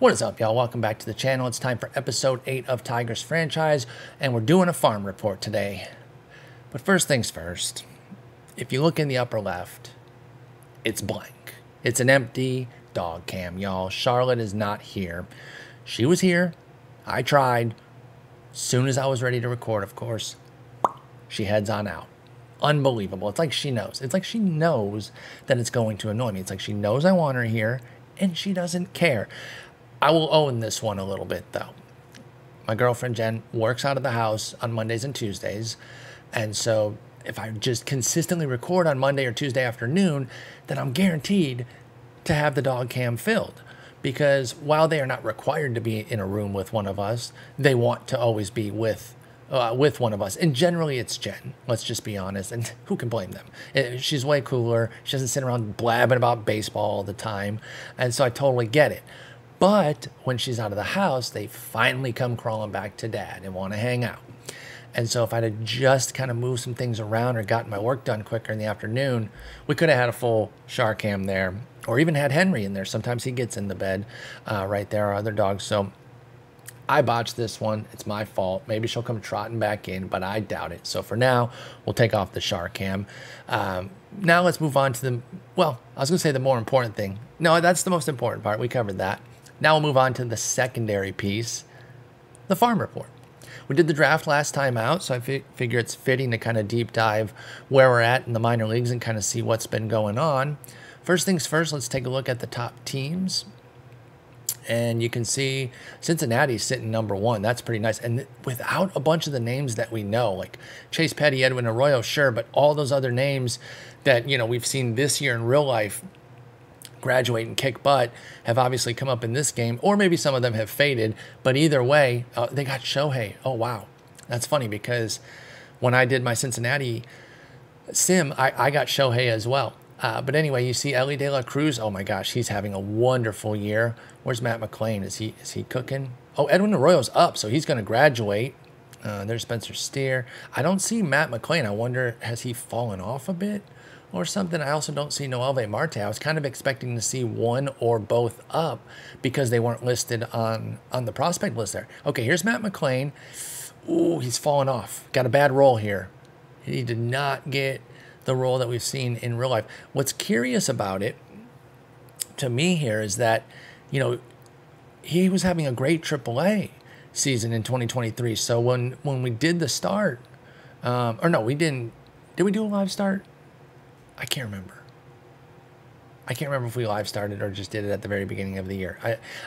What is up, y'all? Welcome back to the channel. It's time for episode 8 of Tigers franchise, and we're doing a farm report today. But first things first, if you look in the upper left, it's blank. It's an empty dog cam, y'all. Charlotte is not here. She was here. I tried. As soon as I was ready to record, of course, she heads on out. Unbelievable. It's like she knows. It's like she knows that it's going to annoy me. It's like she knows I want her here, and she doesn't care. I will own this one a little bit, though. My girlfriend, Jen, works out of the house on Mondays and Tuesdays. And so if I just consistently record on Monday or Tuesday afternoon, then I'm guaranteed to have the dog cam filled. Because while they are not required to be in a room with one of us, they want to always be with one of us. And generally it's Jen, let's just be honest, and who can blame them? She's way cooler. She doesn't sit around blabbing about baseball all the time. And so I totally get it. But when she's out of the house, they finally come crawling back to Dad and want to hang out. And so if I'd have just kind of moved some things around or gotten my work done quicker in the afternoon, we could have had a full Char cam there, or even had Henry in there. Sometimes he gets in the bed right there, our other dogs. So I botched this one. It's my fault. Maybe she'll come trotting back in, but I doubt it. So for now, we'll take off the Char cam. Now let's move on to the, well, I was going to say the more important thing. No, that's the most important part. We covered that. Now we'll move on to the secondary piece, the farm report. We did the draft last time out, so I figure it's fitting to kind of deep dive where we're at in the minor leagues and kind of see what's been going on. First things first, let's take a look at the top teams. And you can see Cincinnati's sitting number 1. That's pretty nice. And without a bunch of the names that we know, like Chase Petty, Edwin Arroyo, sure, but all those other names that, you know, we've seen this year in real life graduate and kick butt have obviously come up in this game, or maybe some of them have faded, but either way, they got Shohei. Oh, wow. That's funny because when I did my Cincinnati sim, I got Shohei as well. But anyway, you see Ellie De La Cruz. Oh my gosh, he's having a wonderful year. Where's Matt McClain? Is he cooking? Oh, Edwin Arroyo's up, so he's going to graduate. There's Spencer Steer. I don't see Matt McClain. I wonder, has he fallen off a bit or something? I also don't see Noelvi Marte. I was kind of expecting to see one or both up because they weren't listed on the prospect list there. Okay, here's Matt McClain. Ooh, he's fallen off. Got a bad roll here. He did not get the role that we've seen in real life. What's curious about it to me here is that, you know, he was having a great AAA season in 2023. So when we did the start, or no, we didn't. Did we do a live start? I can't remember. I can't remember if we live started or just did it at the very beginning of the year.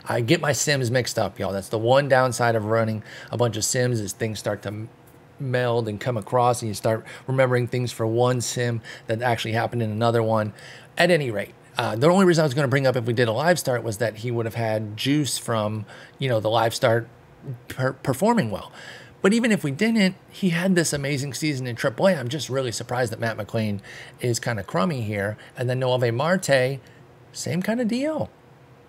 I get my sims mixed up, y'all. That's the one downside of running a bunch of sims is things start to meld and come across, and you start remembering things for one sim that actually happened in another one. At any rate, the only reason I was going to bring up if we did a live start was that he would have had juice from, you know, the live start performing well. But even if we didn't, he had this amazing season in AAA. I'm just really surprised that Matt McClain is kind of crummy here. And then Noelvi Marte, same kind of deal.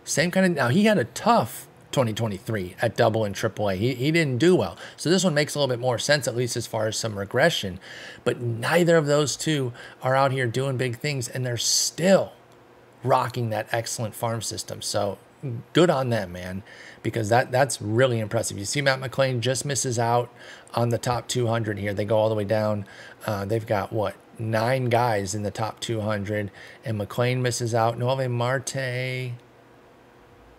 Same kind of, now he had a tough 2023 at double and AAA. He didn't do well. So this one makes a little bit more sense, at least as far as some regression. But neither of those two are out here doing big things, and they're still rocking that excellent farm system. So good on them, man, because that's really impressive. You see Matt McClain just misses out on the top 200 here. They go all the way down. They've got, what, 9 guys in the top 200, and McClain misses out. Noelvi Marte,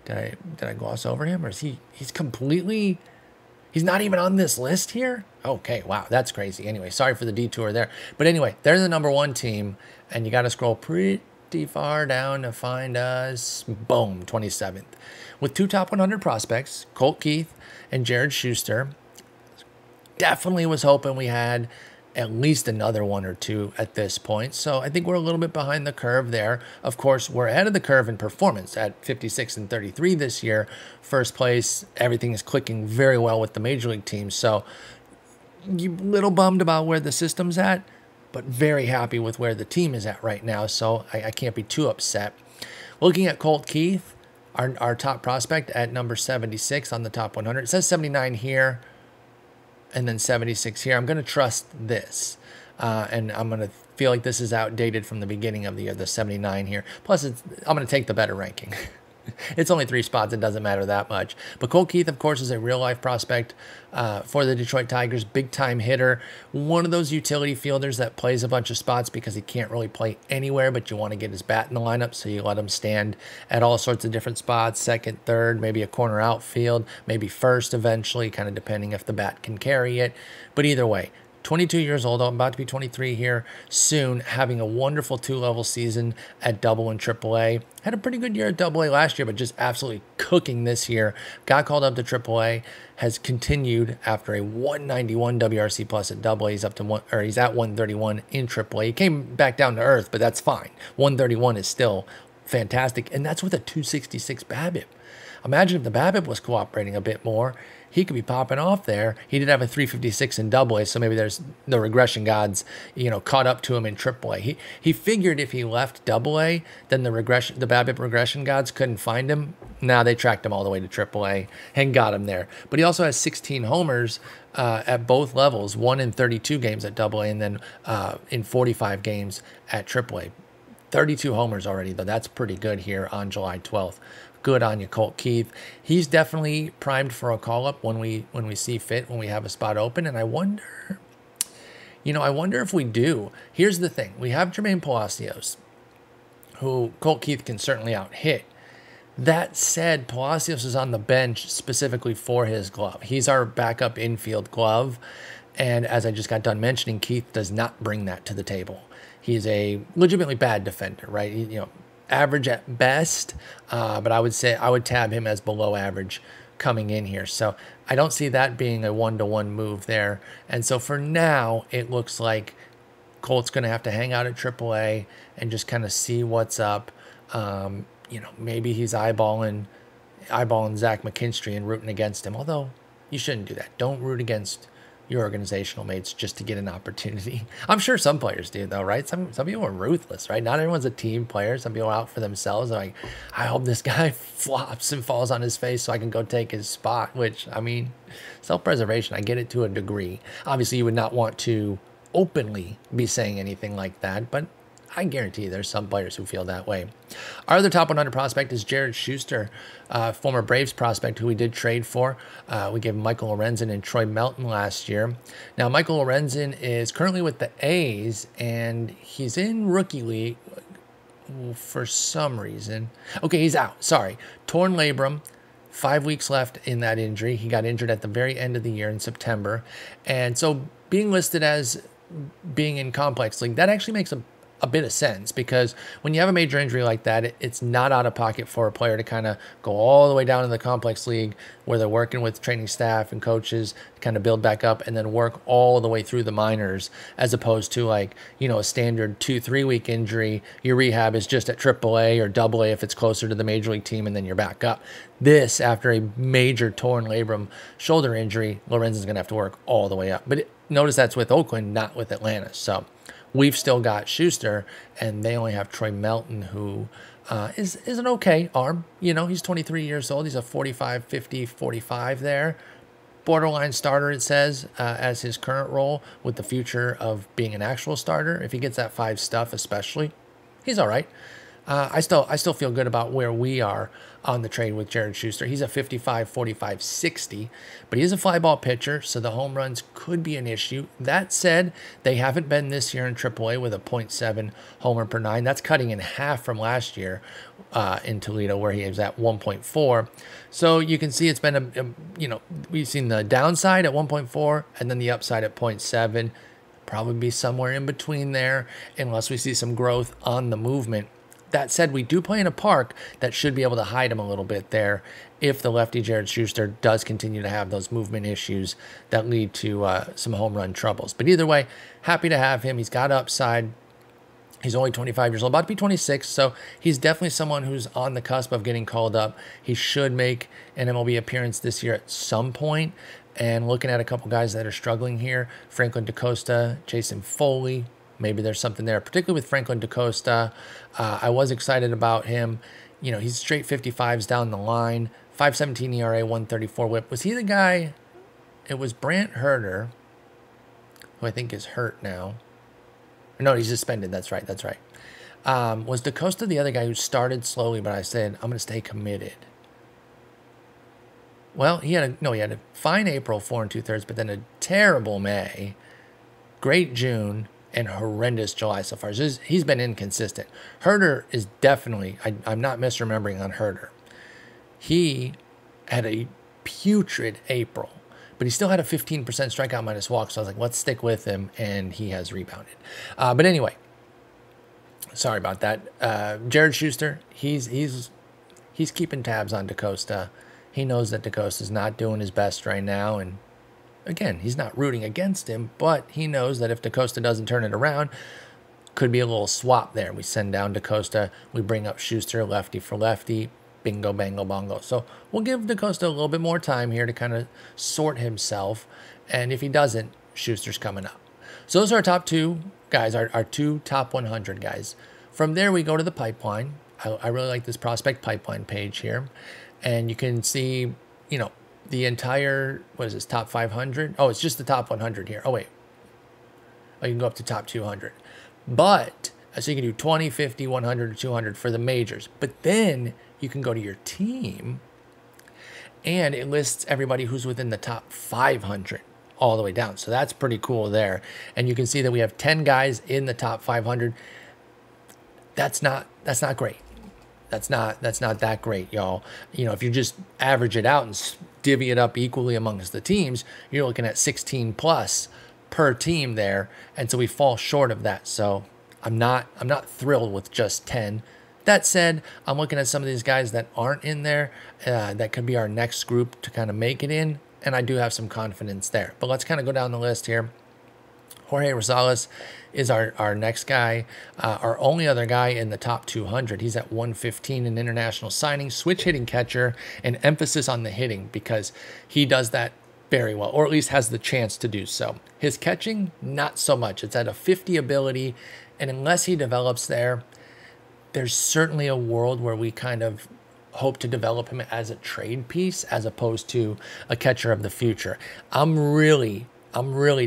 did I gloss over him, or is he's completely, he's not even on this list here? Okay, wow, that's crazy. Anyway, sorry for the detour there. But anyway, they're the number 1 team, and you got to scroll pretty far down to find us. Boom, 27th. With 2 top 100 prospects, Colt Keith and Jared Schuster. Definitely was hoping we had at least another 1 or 2 at this point. So I think we're a little bit behind the curve there. Of course, we're ahead of the curve in performance at 56 and 33 this year. First place, everything is clicking very well with the major league teams. So you a little bummed about where the system's at, but very happy with where the team is at right now. So I can't be too upset. Looking at Colt Keith, our top prospect at number 76 on the top 100. It says 79 here and then 76 here. I'm going to trust this. And I'm going to feel like this is outdated from the beginning of the year, the 79 here. Plus, I'm going to take the better ranking. It's only 3 spots. It doesn't matter that much. But Colt Keith, of course, is a real-life prospect for the Detroit Tigers. Big-time hitter. One of those utility fielders that plays a bunch of spots because he can't really play anywhere, but you want to get his bat in the lineup, so you let him stand at all sorts of different spots, second, third, maybe a corner outfield, maybe first eventually, kind of depending if the bat can carry it. But either way, 22 years old, I'm about to be 23 here soon, having a wonderful 2-level season at Double and Triple A. Had a pretty good year at Double A last year, but just absolutely cooking this year. Got called up to Triple A, has continued after a 191 WRC plus at Double A. He's at 131 in Triple A. He came back down to earth, but that's fine. 131 is still fantastic, and that's with a 266 BABIP. Imagine if the BABIP was cooperating a bit more. He could be popping off there. He did have a 356 in Double A, so maybe there's the regression gods, caught up to him in Triple A. He figured if he left Double A, then the BABIP regression gods couldn't find him. Now they tracked him all the way to Triple A and got him there. But he also has 16 homers at both levels, 1 in 32 games at Double A, and then in 45 games at Triple A. 32 homers already, though. That's pretty good here on July 12th. Good on you, Colt Keith. He's definitely primed for a call-up when we see fit, when we have a spot open. And I wonder if we do. Here's the thing. We have Jermaine Palacios, who Colt Keith can certainly out-hit. That said, Palacios is on the bench specifically for his glove. He's our backup infield glove. And as I just got done mentioning, Keith does not bring that to the table. He's a legitimately bad defender, right? Average at best, but I would tab him as below average coming in here. So I don't see that being a 1-to-1 move there. And so for now, it looks like Colt's going to have to hang out at AAA and just kind of see what's up. Maybe he's eyeballing Zach McKinstry and rooting against him. Although you shouldn't do that. Don't root against your organizational mates just to get an opportunity. I'm sure some players do, though, right? Some people are ruthless, right? Not everyone's a team player. Some people are out for themselves. They're like, I hope this guy flops and falls on his face so I can go take his spot, which, self-preservation, I get it to a degree. Obviously, you would not want to openly be saying anything like that, but I guarantee there's some players who feel that way. Our other top 100 prospect is Jared Schuster, former Braves prospect who we did trade for. We gave Michael Lorenzen and Troy Melton last year. Now, Michael Lorenzen is currently with the A's, and he's in rookie league for some reason. Okay, he's out. Sorry. Torn labrum. 5 weeks left in that injury. He got injured at the very end of the year in September. And so being listed as being in complex league, that actually makes a bit of sense, because when you have a major injury like that, it's not out of pocket for a player to kind of go all the way down in the complex league where they're working with training staff and coaches to kind of build back up and then work all the way through the minors, as opposed to a standard 2-3 week injury. Your rehab is just at AAA or AA if it's closer to the major league team, and then you're back up. This, after a major torn labrum shoulder injury, Lorenzen's going to have to work all the way up. But notice that's with Oakland, not with Atlanta. So we've still got Schuster, and they only have Troy Melton, who is an okay arm. He's 23 years old. He's a 45, 50, 45 there. Borderline starter, it says, as his current role, with the future of being an actual starter. If he gets that 5 stuff especially, he's all right. I still feel good about where we are on the trade with Jared Schuster. He's a 55, 45, 60, but he is a fly ball pitcher, so the home runs could be an issue. That said, they haven't been this year in AAA with a .7 homer per 9. That's cutting in half from last year in Toledo, where he was at 1.4. So you can see it's been we've seen the downside at 1.4 and then the upside at 0.7. Probably be somewhere in between there, unless we see some growth on the movement. That said, we do play in a park that should be able to hide him a little bit there if the lefty Jared Schuster does continue to have those movement issues that lead to some home run troubles. But either way, happy to have him. He's got upside. He's only 25 years old, about to be 26, so he's definitely someone who's on the cusp of getting called up. He should make an MLB appearance this year at some point. And looking at a couple guys that are struggling here, Franklin DaCosta, Jason Foley, maybe there's something there, particularly with Franklin DaCosta. I was excited about him. He's straight 55s down the line, 5.17 ERA, 134 whip. Was he the guy? It was Brant Herter, who I think is hurt now. No, he's suspended. That's right. Was DaCosta the other guy who started slowly, but I said, I'm going to stay committed? Well, he had a fine April, 4 2/3, but then a terrible May, great June, and horrendous July so far. So he's been inconsistent. Herder is definitely, I'm not misremembering on Herder. He had a putrid April, but he still had a 15% strikeout minus walk. So I was like, let's stick with him, and he has rebounded. But anyway, sorry about that. Jared Schuster, he's keeping tabs on DaCosta. He knows that DaCosta's not doing his best right now, and again, he's not rooting against him, but he knows that if DaCosta doesn't turn it around, could be a little swap there. We send down DaCosta, we bring up Schuster, lefty for lefty, bingo, bango, bongo. So we'll give DaCosta a little bit more time here to kind of sort himself, and if he doesn't, Schuster's coming up. So those are our top two guys, our two top 100 guys. From there, we go to the pipeline. I really like this prospect pipeline page here. And you can see, the entire, what is this, top 500? Oh, it's just the top 100 here. Oh, wait. Oh, you can go up to top 200. But, so you can do 20, 50, 100, or 200 for the majors. But then you can go to your team, and it lists everybody who's within the top 500 all the way down. So that's pretty cool there. And you can see that we have 10 guys in the top 500. That's not great. That's not that great, y'all. If you just average it out and divvy it up equally amongst the teams, you're looking at 16 plus per team there, and so we fall short of that. So I'm not thrilled with just 10. That said, I'm looking at some of these guys that aren't in there that could be our next group to kind of make it in, and I do have some confidence there. But let's kind of go down the list here. Jorge Rosales is our next guy, our only other guy in the top 200. He's at 115 in international signing, switch hitting catcher, and emphasis on the hitting because he does that very well, or at least has the chance to do so. His catching, not so much. It's at a 50 ability, and unless he develops there, there's certainly a world where we kind of hope to develop him as a trade piece as opposed to a catcher of the future. I'm really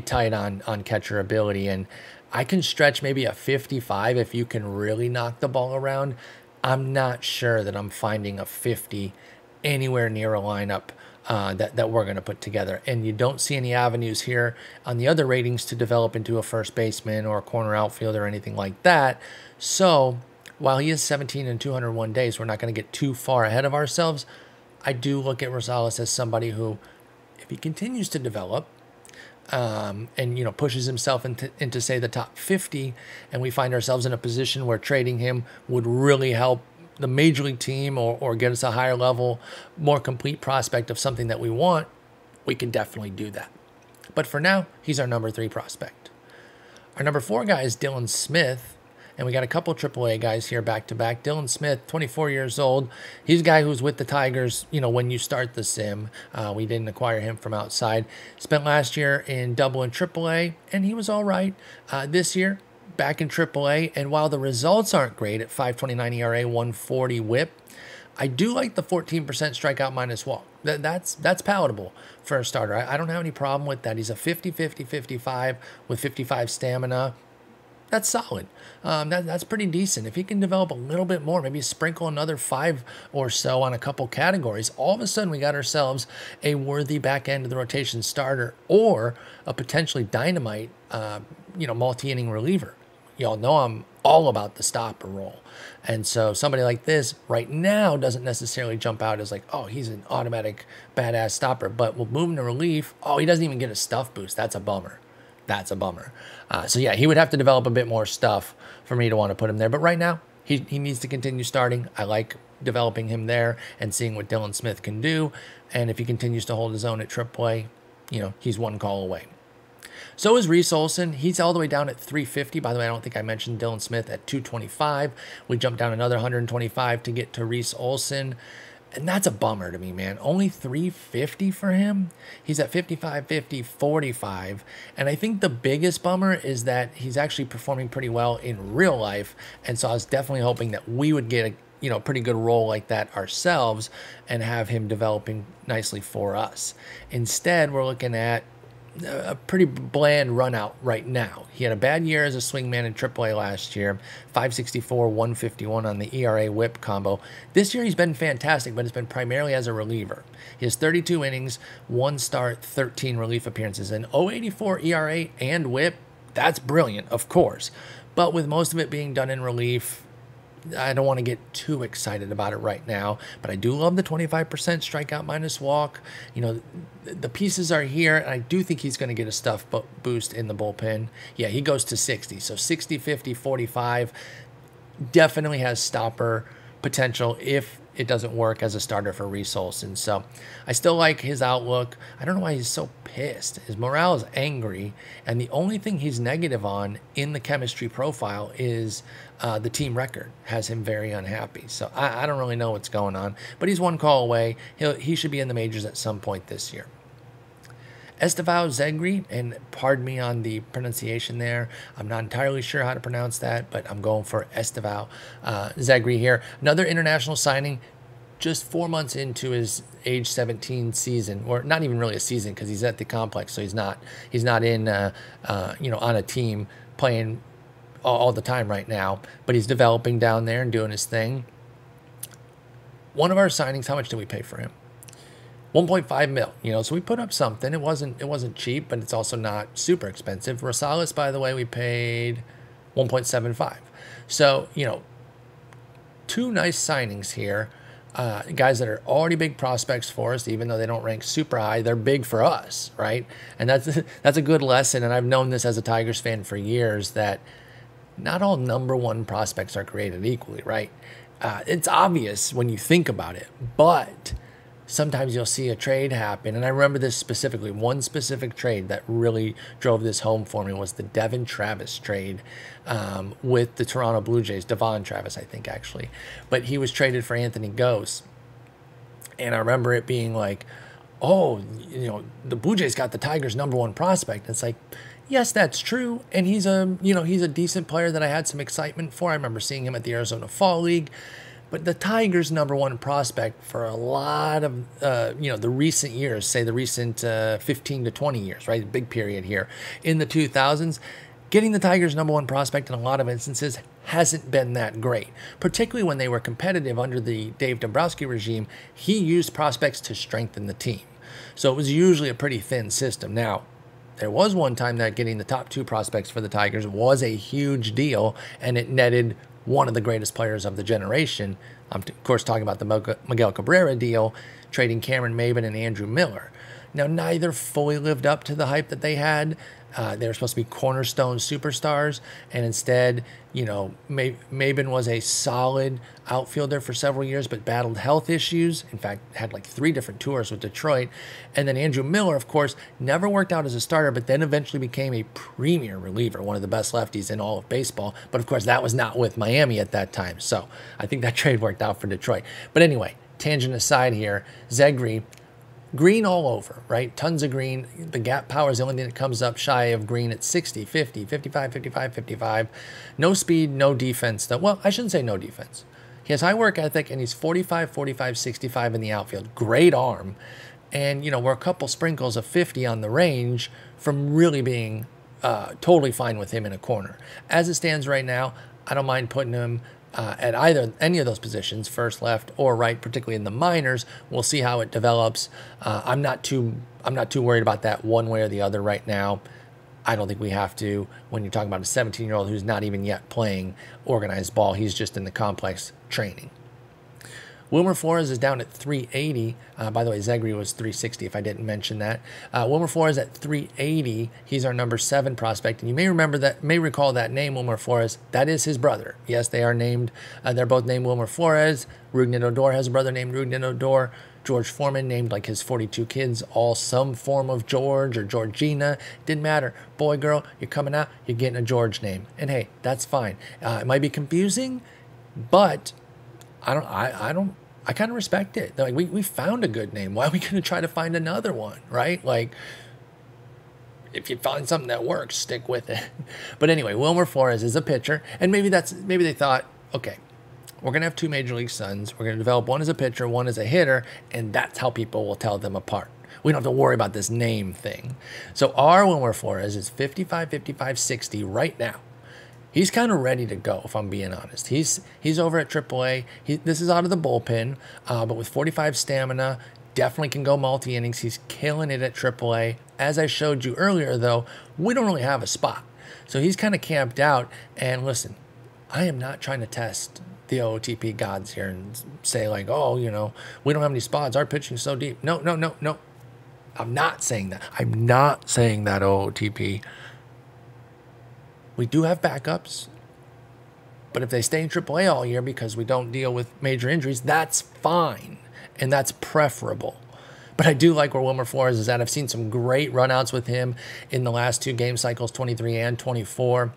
tight on catcher ability, and I can stretch maybe a 55 if you can really knock the ball around. I'm not sure that I'm finding a 50 anywhere near a lineup that we're going to put together. And you don't see any avenues here on the other ratings to develop into a first baseman or a corner outfielder or anything like that. So while he is 17 in 201 days, we're not going to get too far ahead of ourselves. I do look at Rosales as somebody who, if he continues to develop, and pushes himself into say the top 50, and we find ourselves in a position where trading him would really help the major league team or get us a higher level, more complete prospect of something that we want, we can definitely do that. But for now, he's our number 3 prospect. Our number 4 guy is Dylan Smith. And we got a couple AAA guys here back to back. Dylan Smith, 24 years old. He's a guy who's with the Tigers, when you start the sim. We didn't acquire him from outside. Spent last year in Double and AAA, and he was all right. This year, back in AAA, and while the results aren't great at 5.29 ERA, 140 WHIP, I do like the 14% strikeout minus walk. That's palatable for a starter. I don't have any problem with that. He's a 50-50-55 with 55 stamina. That's solid. That's pretty decent. If he can develop a little bit more, maybe sprinkle another 5 or so on a couple categories, all of a sudden we got ourselves a worthy back end of the rotation starter or a potentially dynamite, multi-inning reliever. Y'all know I'm all about the stopper role. And so somebody like this right now doesn't necessarily jump out as like, oh, he's an automatic badass stopper. But we'll move him to relief. Oh, he doesn't even get a stuff boost. That's a bummer. That's a bummer. So yeah, he would have to develop a bit more stuff for me to want to put him there. But right now, he needs to continue starting. I like developing him there and seeing what Dylan Smith can do. And if he continues to hold his own at AAA, he's one call away. So is Reese Olson. He's all the way down at 350. By the way, I don't think I mentioned Dylan Smith at 225. We jumped down another 125 to get to Reese Olson. And that's a bummer to me, man. Only 350 for him. He's at 55, 50, 45. And I think the biggest bummer is that he's actually performing pretty well in real life. And so I was definitely hoping that we would get a pretty good role like that ourselves and have him developing nicely for us. Instead, we're looking at a pretty bland run out right now. He had a bad year as a swingman in AAA last year, 564, 151 on the ERA whip combo. This year he's been fantastic, but it's been primarily as a reliever. He has 32 innings, 1 start, 13 relief appearances, an 0.84 ERA and whip. That's brilliant, of course. But with most of it being done in relief, I don't want to get too excited about it right now, but I do love the 25% strikeout minus walk. You know, the pieces are here, and I do think he's going to get a stuff boost in the bullpen. Yeah, he goes to 60. So 60, 50, 45 definitely has stopper potential if it doesn't work as a starter for Reese Olson. So I still like his outlook. I don't know why he's so pissed. His morale is angry, and the only thing he's negative on in the chemistry profile is the team record has him very unhappy. So I don't really know what's going on, but he's 1 call away. He should be in the majors at some point this year. Estevao Zegri, and pardon me on the pronunciation there. I'm not entirely sure how to pronounce that, but I'm going for Estevao Zegri here. Another international signing, just 4 months into his age 17 season, or not even really a season because he's at the complex, so he's not in you know, on a team playing all the time right now, but he's developing down there and doing his thing. One of our signings, how much did we pay for him? 1.5 mil, you know, so we put up something. It wasn't cheap, but it's also not super expensive. Rosales, by the way, we paid 1.75. So, you know, 2 nice signings here. Guys that are already big prospects for us, even though they don't rank super high, they're big for us, right? And that's a good lesson, and I've known this as a Tigers fan for years, that not all #1 prospects are created equally, right? It's obvious when you think about it, but sometimes you'll see a trade happen, and I remember this specifically. One specific trade that really drove this home for me was the Devon Travis trade with the Toronto Blue Jays. Devon Travis, I think, actually. But he was traded for Anthony Gose, and I remember it being like, oh, you know, the Blue Jays got the Tigers' #1 prospect. And it's like, yes, that's true, and he's a decent player that I had some excitement for. I remember seeing him at the Arizona Fall League. But the Tigers' #1 prospect for a lot of, you know, the recent years, say the recent 15 to 20 years, right? Big period here. In the 2000s, getting the Tigers' #1 prospect in a lot of instances hasn't been that great, particularly when they were competitive under the Dave Dombrowski regime. He used prospects to strengthen the team. So it was usually a pretty thin system. Now, there was one time that getting the top 2 prospects for the Tigers was a huge deal, and it netted one of the greatest players of the generation. I'm, of course, talking about the Miguel Cabrera deal, trading Cameron Maybin and Andrew Miller. Now, neither fully lived up to the hype that they had. They were supposed to be cornerstone superstars, and instead, you know, Maybin was a solid outfielder for several years, but battled health issues. In fact, had like 3 different tours with Detroit. And then Andrew Miller, of course, never worked out as a starter, but then eventually became a premier reliever, one of the best lefties in all of baseball. But of course, that was not with Miami at that time. So I think that trade worked out for Detroit. But anyway, tangent aside here, Zegri, green all over, right? Tons of green. The gap power is the only thing that comes up shy of green at 60, 50, 55, 55, 55. No speed, no defense, though. Well, I shouldn't say no defense. He has high work ethic, and he's 45, 45, 65 in the outfield. Great arm. And, you know, we're a couple sprinkles of 50 on the range from really being totally fine with him in a corner. As it stands right now, I don't mind putting him at any of those positions, first, left, or right, particularly in the minors. We'll see how it develops. I'm not too worried about that one way or the other right now. I don't think we have to when you're talking about a 17-year-old who's not even yet playing organized ball. He's just in the complex training. Wilmer Flores is down at 380. By the way, Zegri was 360 if I didn't mention that. Wilmer Flores at 380. He's our #7 prospect. And you may recall that name, Wilmer Flores. That is his brother. Yes, they are named. They're both named Wilmer Flores. Rougned Odor has a brother named Rougned Odor. George Foreman named like his 42 kids, all some form of George or Georgina. Didn't matter. Boy, girl, you're coming out, you're getting a George name. And hey, that's fine. It might be confusing, but I kind of respect it. Like, we found a good name. Why are we going to try to find another one, right? Like, if you find something that works, stick with it. But anyway, Wilmer Flores is a pitcher, and maybe they thought, okay, we're going to have 2 major league sons. We're going to develop one as a pitcher, one as a hitter, and that's how people will tell them apart. We don't have to worry about this name thing. So our Wilmer Flores is 55, 55, 60 right now. He's kind of ready to go, if I'm being honest. He's over at AAA. This is out of the bullpen, but with 45 stamina, definitely can go multi-innings. He's killing it at AAA. As I showed you earlier, though, we don't really have a spot. So he's kind of camped out. And listen, I am not trying to test the OOTP gods here and say like, oh, you know, we don't have any spots. Our pitching's so deep. No, no, no, no. I'm not saying that. I'm not saying that, OOTP. We do have backups, but if they stay in AAA all year because we don't deal with major injuries, that's fine, and that's preferable. But I do like where Wilmer Flores is at. I've seen some great runouts with him in the last 2 game cycles, 23 and 24.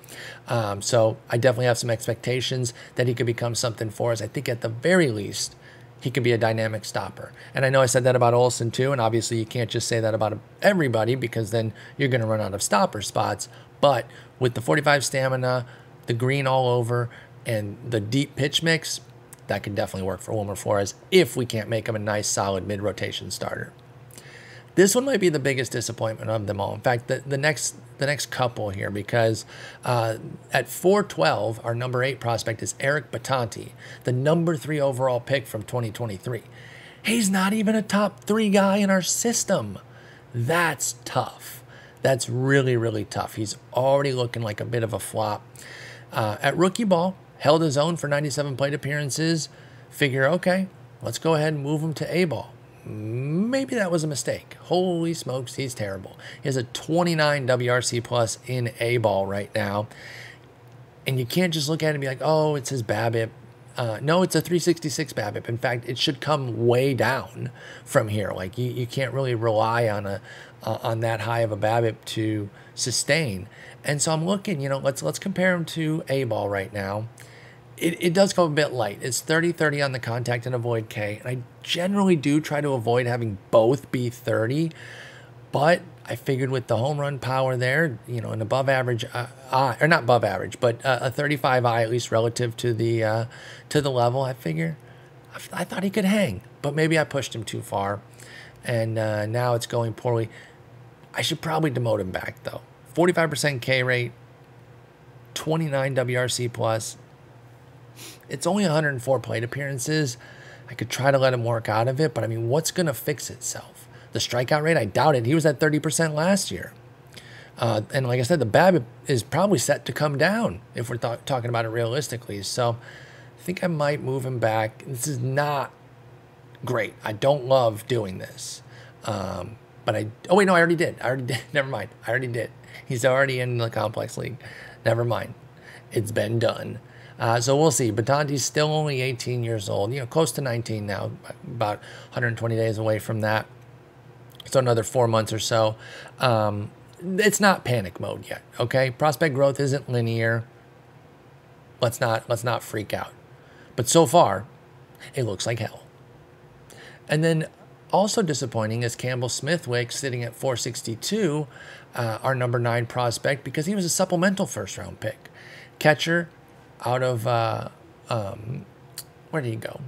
So I definitely have some expectations that he could become something for us. I think at the very least, he could be a dynamic stopper. And I know I said that about Olsen too, and obviously you can't just say that about everybody because then you're going to run out of stopper spots. But with the 45 stamina, the green all over, and the deep pitch mix, that could definitely work for Wilmer Flores if we can't make him a nice, solid mid-rotation starter. This one might be the biggest disappointment of them all. In fact, the next couple here, because at 412, our number 8 prospect is Eric Batanti, the number 3 overall pick from 2023. He's not even a top 3 guy in our system. That's tough. That's really, really tough. He's already looking like a bit of a flop. At rookie ball, held his own for 97 plate appearances. Figure, okay, let's go ahead and move him to A-ball. Maybe that was a mistake. Holy smokes, he's terrible. He has a 29 WRC plus in A-ball right now. And you can't just look at it and be like, oh, it's his BABIP. No, it's a 366 BABIP. In fact, it should come way down from here. Like you can't really rely on that high of a BABIP to sustain. And so I'm looking, you know, let's compare him to A-ball right now. It does go a bit light. It's 30-30 on the contact and avoid K. And I generally do try to avoid having both be 30, but I figured with the home run power there, you know, an above average or not above average, but a 35 eye at least relative to the level. I figure I thought he could hang, but maybe I pushed him too far, and now it's going poorly. I should probably demote him back though. 45% K rate, 29 WRC plus. It's only 104 plate appearances. I could try to let him work out of it, but I mean, what's going to fix itself? The strikeout rate, I doubt it. He was at 30% last year. And like I said, the BABIP is probably set to come down if we're talking about it realistically. So I think I might move him back. This is not great. I don't love doing this. Oh, wait, no, I already did. Never mind. I already did. He's already in the complex league. Never mind. It's been done. So we'll see. Batanti's still only 18 years old, you know, close to 19 now, about 120 days away from that. So another 4 months or so. It's not panic mode yet, okay? Prospect growth isn't linear. Let's not freak out. But so far, it looks like hell. And then also disappointing is Campbell Smithwick sitting at 462, our number 9 prospect, because he was a supplemental first-round pick. Catcher out of, where did he go?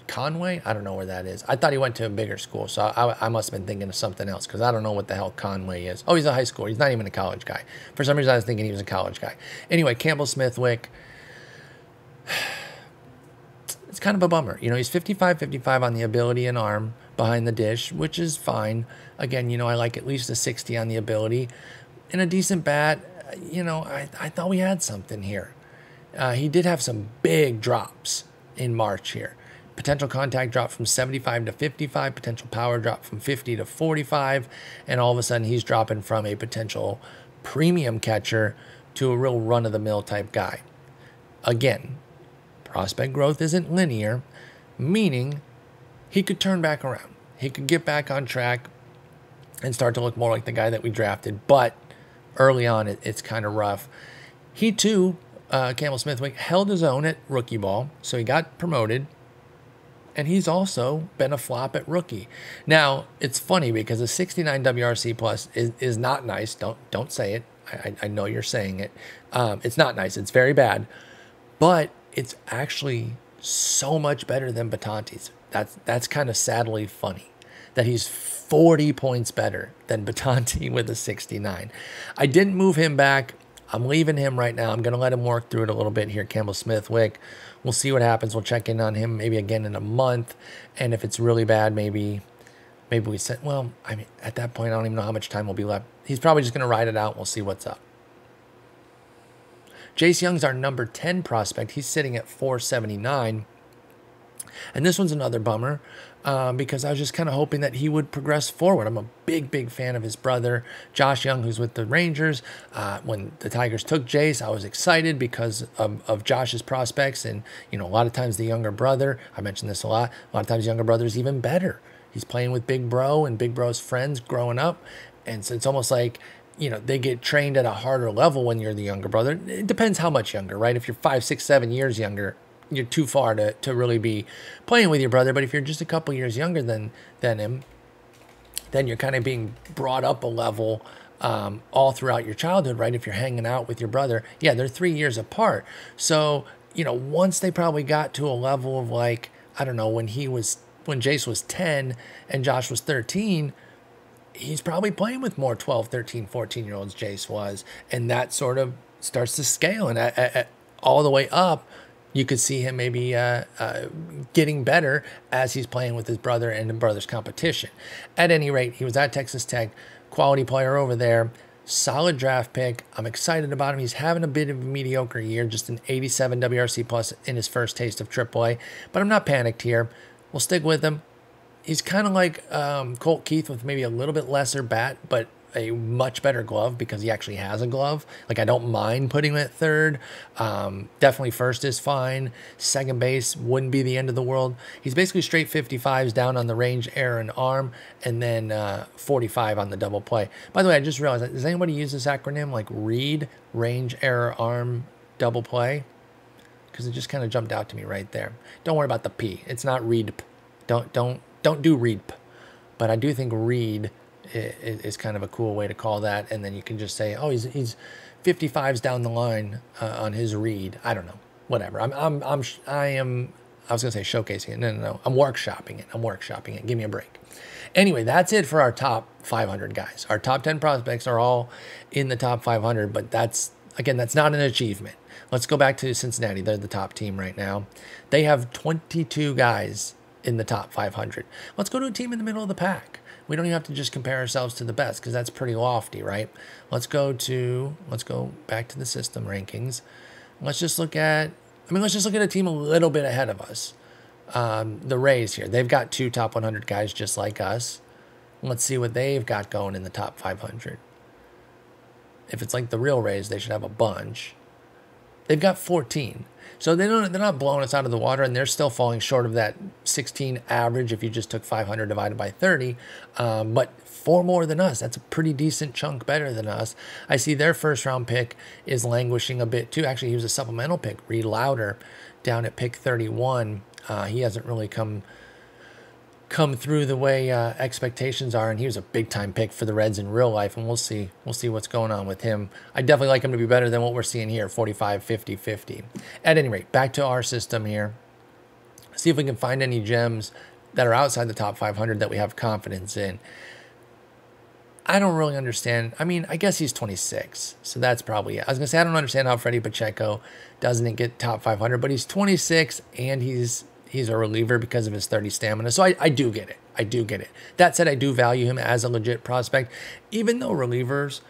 Conway? I don't know where that is. I thought he went to a bigger school, so I must have been thinking of something else because I don't know what the hell Conway is. Oh, he's a high schooler. He's not even a college guy. For some reason, I was thinking he was a college guy. Anyway, Campbell Smithwick, it's kind of a bummer. You know, he's 55-55 on the ability and arm behind the dish, which is fine. Again, you know, I like at least a 60 on the ability. And a decent bat, you know, I thought we had something here. He did have some big drops in March here. Potential contact drop from 75 to 55, potential power drop from 50 to 45, and all of a sudden he's dropping from a potential premium catcher to a real run-of-the-mill type guy. Again, prospect growth isn't linear, meaning he could turn back around. He could get back on track and start to look more like the guy that we drafted, but early on it's kind of rough. He too, Campbell Smithwick, held his own at rookie ball, so he got promoted. And he's also been a flop at rookie. Now, it's funny because a 69 WRC plus is not nice. Don't say it. I know you're saying it. It's not nice. It's very bad. But it's actually so much better than Batanti's. That's kind of sadly funny. that he's 40 points better than Batanti with a 69. I didn't move him back. I'm leaving him right now. I'm going to let him work through it a little bit here, Campbell Smithwick. We'll see what happens. We'll check in on him maybe again in a month. And if it's really bad, maybe we said, well, I mean, at that point, I don't even know how much time will be left. He's probably just going to ride it out. We'll see what's up. Jace Young's our number 10 prospect. He's sitting at 479. And this one's another bummer because I was just kind of hoping that he would progress forward. I'm a big fan of his brother, Josh Young, who's with the Rangers. When the Tigers took Jace, I was excited because of Josh's prospects. And, you know, a lot of times the younger brother, I mentioned this a lot of times the younger brother is even better. He's playing with Big Bro and Big Bro's friends growing up. And so it's almost like, you know, they get trained at a harder level when you're the younger brother. It depends how much younger, right? If you're 5, 6, 7 years younger, you're too far to really be playing with your brother. But if you're just a couple years younger than him, then you're kind of being brought up a level all throughout your childhood, right? If you're hanging out with your brother. Yeah, they're 3 years apart. So, you know, once they probably got to a level of like, I don't know, when Jace was 10 and Josh was 13, he's probably playing with more 12, 13, 14-year-olds Jace was. And that sort of starts to scale. And all the way up, you could see him maybe getting better as he's playing with his brother and the brother's competition. At any rate, he was at Texas Tech, quality player over there, solid draft pick. I'm excited about him. He's having a bit of a mediocre year, just an 87 WRC plus in his first taste of AAA. But I'm not panicked here. We'll stick with him. He's kind of like Colt Keith with maybe a little bit lesser bat, but a much better glove because he actually has a glove. Like, I don't mind putting him at third. Definitely first is fine. Second base wouldn't be the end of the world. He's basically straight 55s down on the range, error, and arm, and then 45 on the double play. By the way, I just realized, does anybody use this acronym like READ, range, error, arm, double play? Because it just kind of jumped out to me right there. Don't worry about the P. It's not read. Don't do read. But I do think read is kind of a cool way to call that. And then you can just say, oh, he's 55s down the line on his read. I don't know. Whatever. I was gonna say showcasing it. No. I'm workshopping it. Give me a break. Anyway, that's it for our top 500 guys. Our top 10 prospects are all in the top 500, but that's not an achievement. Let's go back to Cincinnati. They're the top team right now. They have 22 guys in the top 500. Let's go to a team in the middle of the pack. We don't even have to just compare ourselves to the best because that's pretty lofty, right? Let's go back to the system rankings. Let's just look at a team a little bit ahead of us. The Rays here. They've got 2 top 100 guys just like us. Let's see what they've got going in the top 500. If it's like the real Rays, they should have a bunch. They've got 14. So they're not blowing us out of the water, and they're still falling short of that 16 average if you just took 500 divided by 30. But 4 more than us. That's a pretty decent chunk better than us. I see their first-round pick is languishing a bit, too. Actually, he was a supplemental pick, Reed Lauder, down at pick 31. He hasn't really come through the way expectations are, and he was a big-time pick for the Reds in real life, and we'll see what's going on with him. I definitely like him to be better than what we're seeing here, 45, 50, 50. At any rate, back to our system here. See if we can find any gems that are outside the top 500 that we have confidence in. I don't really understand. I mean, I guess he's 26, so that's probably it. I was going to say, I don't understand how Freddie Pacheco doesn't get top 500, but he's 26, and he's a reliever because of his 30 stamina. So I do get it. I do get it. That said, I do value him as a legit prospect, even though relievers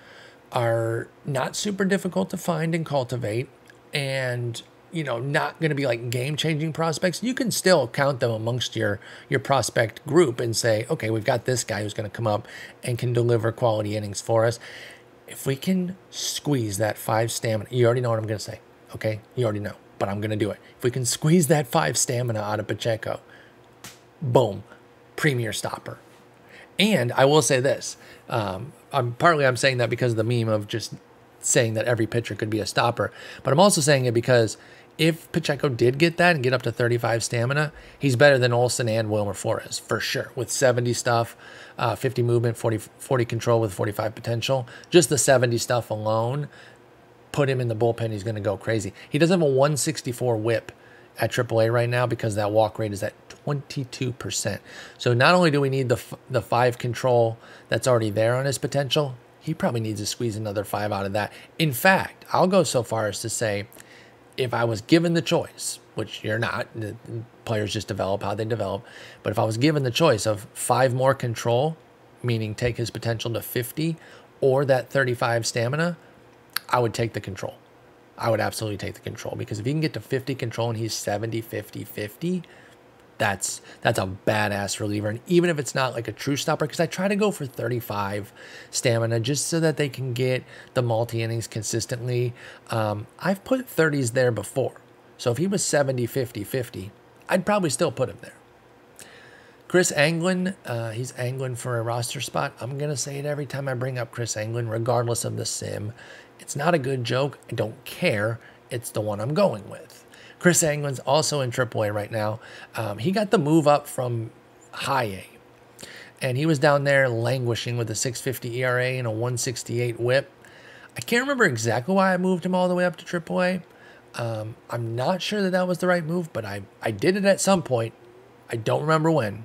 are not super difficult to find and cultivate and, you know, not going to be like game-changing prospects. You can still count them amongst your prospect group and say, okay, we've got this guy who's going to come up and can deliver quality innings for us. If we can squeeze that 5 stamina, you already know what I'm going to say, okay? You already know. But I'm going to do it. If we can squeeze that 5 stamina out of Pacheco, boom, premier stopper. And I will say this. I'm saying that because of the meme of just saying that every pitcher could be a stopper. But I'm also saying it because if Pacheco did get that and get up to 35 stamina, he's better than Olsen and Wilmer Flores, for sure. With 70 stuff, 50 movement, 40 control with 45 potential. Just the 70 stuff alone, put him in the bullpen, he's going to go crazy. He doesn't have a 164 whip at AAA right now because that walk rate is at 22%. So not only do we need the 5 control that's already there on his potential, he probably needs to squeeze another 5 out of that. In fact, I'll go so far as to say, if I was given the choice, which you're not, the players just develop how they develop, but if I was given the choice of 5 more control, meaning take his potential to 50, or that 35 stamina, I would take the control. I would absolutely take the control, because if he can get to 50 control and he's 70, 50, 50, that's a badass reliever. And even if it's not like a true stopper, because I try to go for 35 stamina just so that they can get the multi-innings consistently. I've put 30s there before. So if he was 70, 50, 50, I'd probably still put him there. Chris Anglin, he's angling for a roster spot. I'm going to say it every time I bring up Chris Anglin, regardless of the sim. It's not a good joke. I don't care. It's the one I'm going with. Chris Anglin's also in AAA right now. He got the move up from high A, and he was down there languishing with a 6.50 ERA and a 1.68 WHIP. I can't remember exactly why I moved him all the way up to AAA. I'm not sure that was the right move, but I did it at some point. I don't remember when.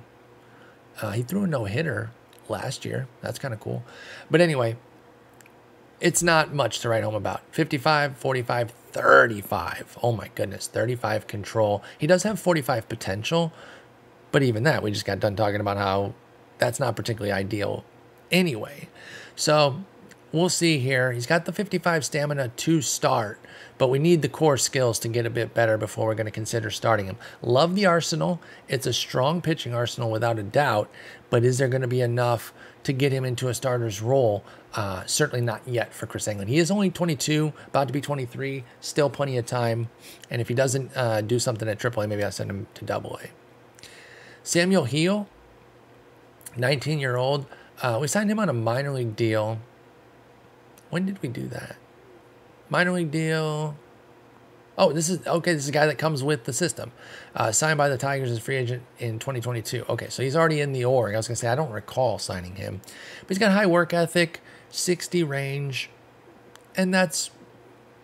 He threw a no-hitter last year. That's kind of cool. But anyway, it's not much to write home about. 55, 45, 35. Oh my goodness, 35 control. He does have 45 potential, but even that, we just got done talking about how that's not particularly ideal anyway. So we'll see here. He's got the 55 stamina to start, but we need the core skills to get a bit better before we're going to consider starting him. Love the arsenal. It's a strong pitching arsenal without a doubt, but is there going to be enough to get him into a starter's role? Certainly not yet for Chris Anglin. He is only 22, about to be 23, still plenty of time. And if he doesn't do something at AAA, maybe I'll send him to AA. Samuel Heel, 19-year-old. We signed him on a minor league deal. When did we do that? Minor league deal. Oh, this is a guy that comes with the system. Signed by the Tigers as a free agent in 2022. Okay, so he's already in the org. I was going to say, I don't recall signing him. But he's got high work ethic, 60 range, and that's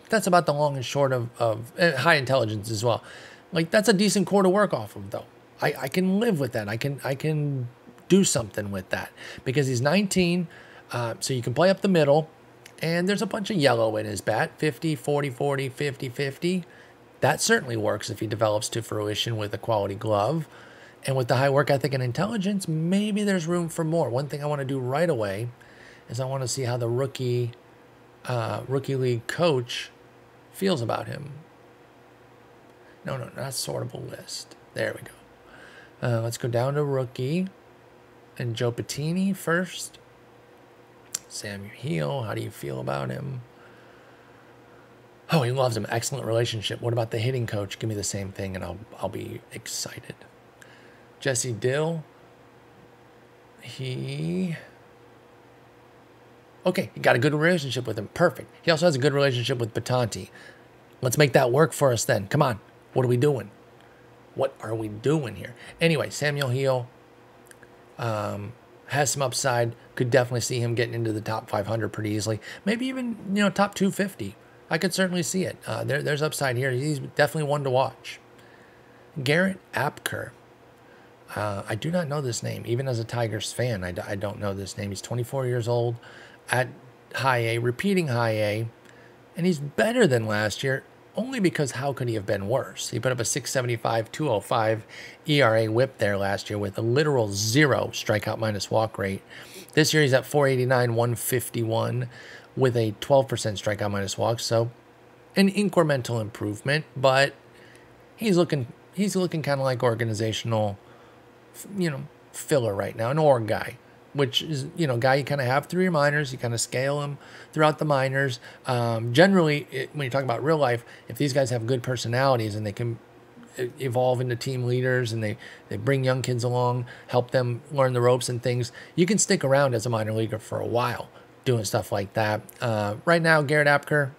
about the long and short of high intelligence as well. Like, that's a decent core to work off of, though. I can live with that. I can do something with that. Because he's 19, so you can play up the middle. And there's a bunch of yellow in his bat, 50, 40, 40, 50, 50. That certainly works if he develops to fruition with a quality glove. And with the high work ethic and intelligence, maybe there's room for more. One thing I want to do right away is I want to see how the rookie league coach feels about him. No, not sortable list. There we go. Let's go down to rookie. And Joe Patini first. Samuel Heel, how do you feel about him? Oh, he loves him. Excellent relationship. What about the hitting coach? Give me the same thing, and I'll be excited. Jesse Dill. He got a good relationship with him. Perfect. He also has a good relationship with Batanti. Let's make that work for us then. Come on. What are we doing? What are we doing here? Anyway, Samuel Heel has some upside. Could definitely see him getting into the top 500 pretty easily. Maybe even, top 250. I could certainly see it. There's upside here. He's definitely one to watch. Garrett Apker. I do not know this name. Even as a Tigers fan, I don't know this name. He's 24 years old at high A, repeating high A. And he's better than last year, only because how could he have been worse? He put up a 6.75, 2.05 ERA whip there last year with a literal 0 strikeout minus walk rate. This year he's at 4.89, 151 with a 12% strikeout minus walk. So an incremental improvement, but he's looking kind of like organizational, filler right now, an org guy, which is, guy you kind of have through your minors. You kind of scale him throughout the minors. Generally, when you're talking about real life, if these guys have good personalities and they can evolve into team leaders and they bring young kids along, help them learn the ropes and things, you can stick around as a minor leaguer for a while doing stuff like that. Right now, Garrett Apker,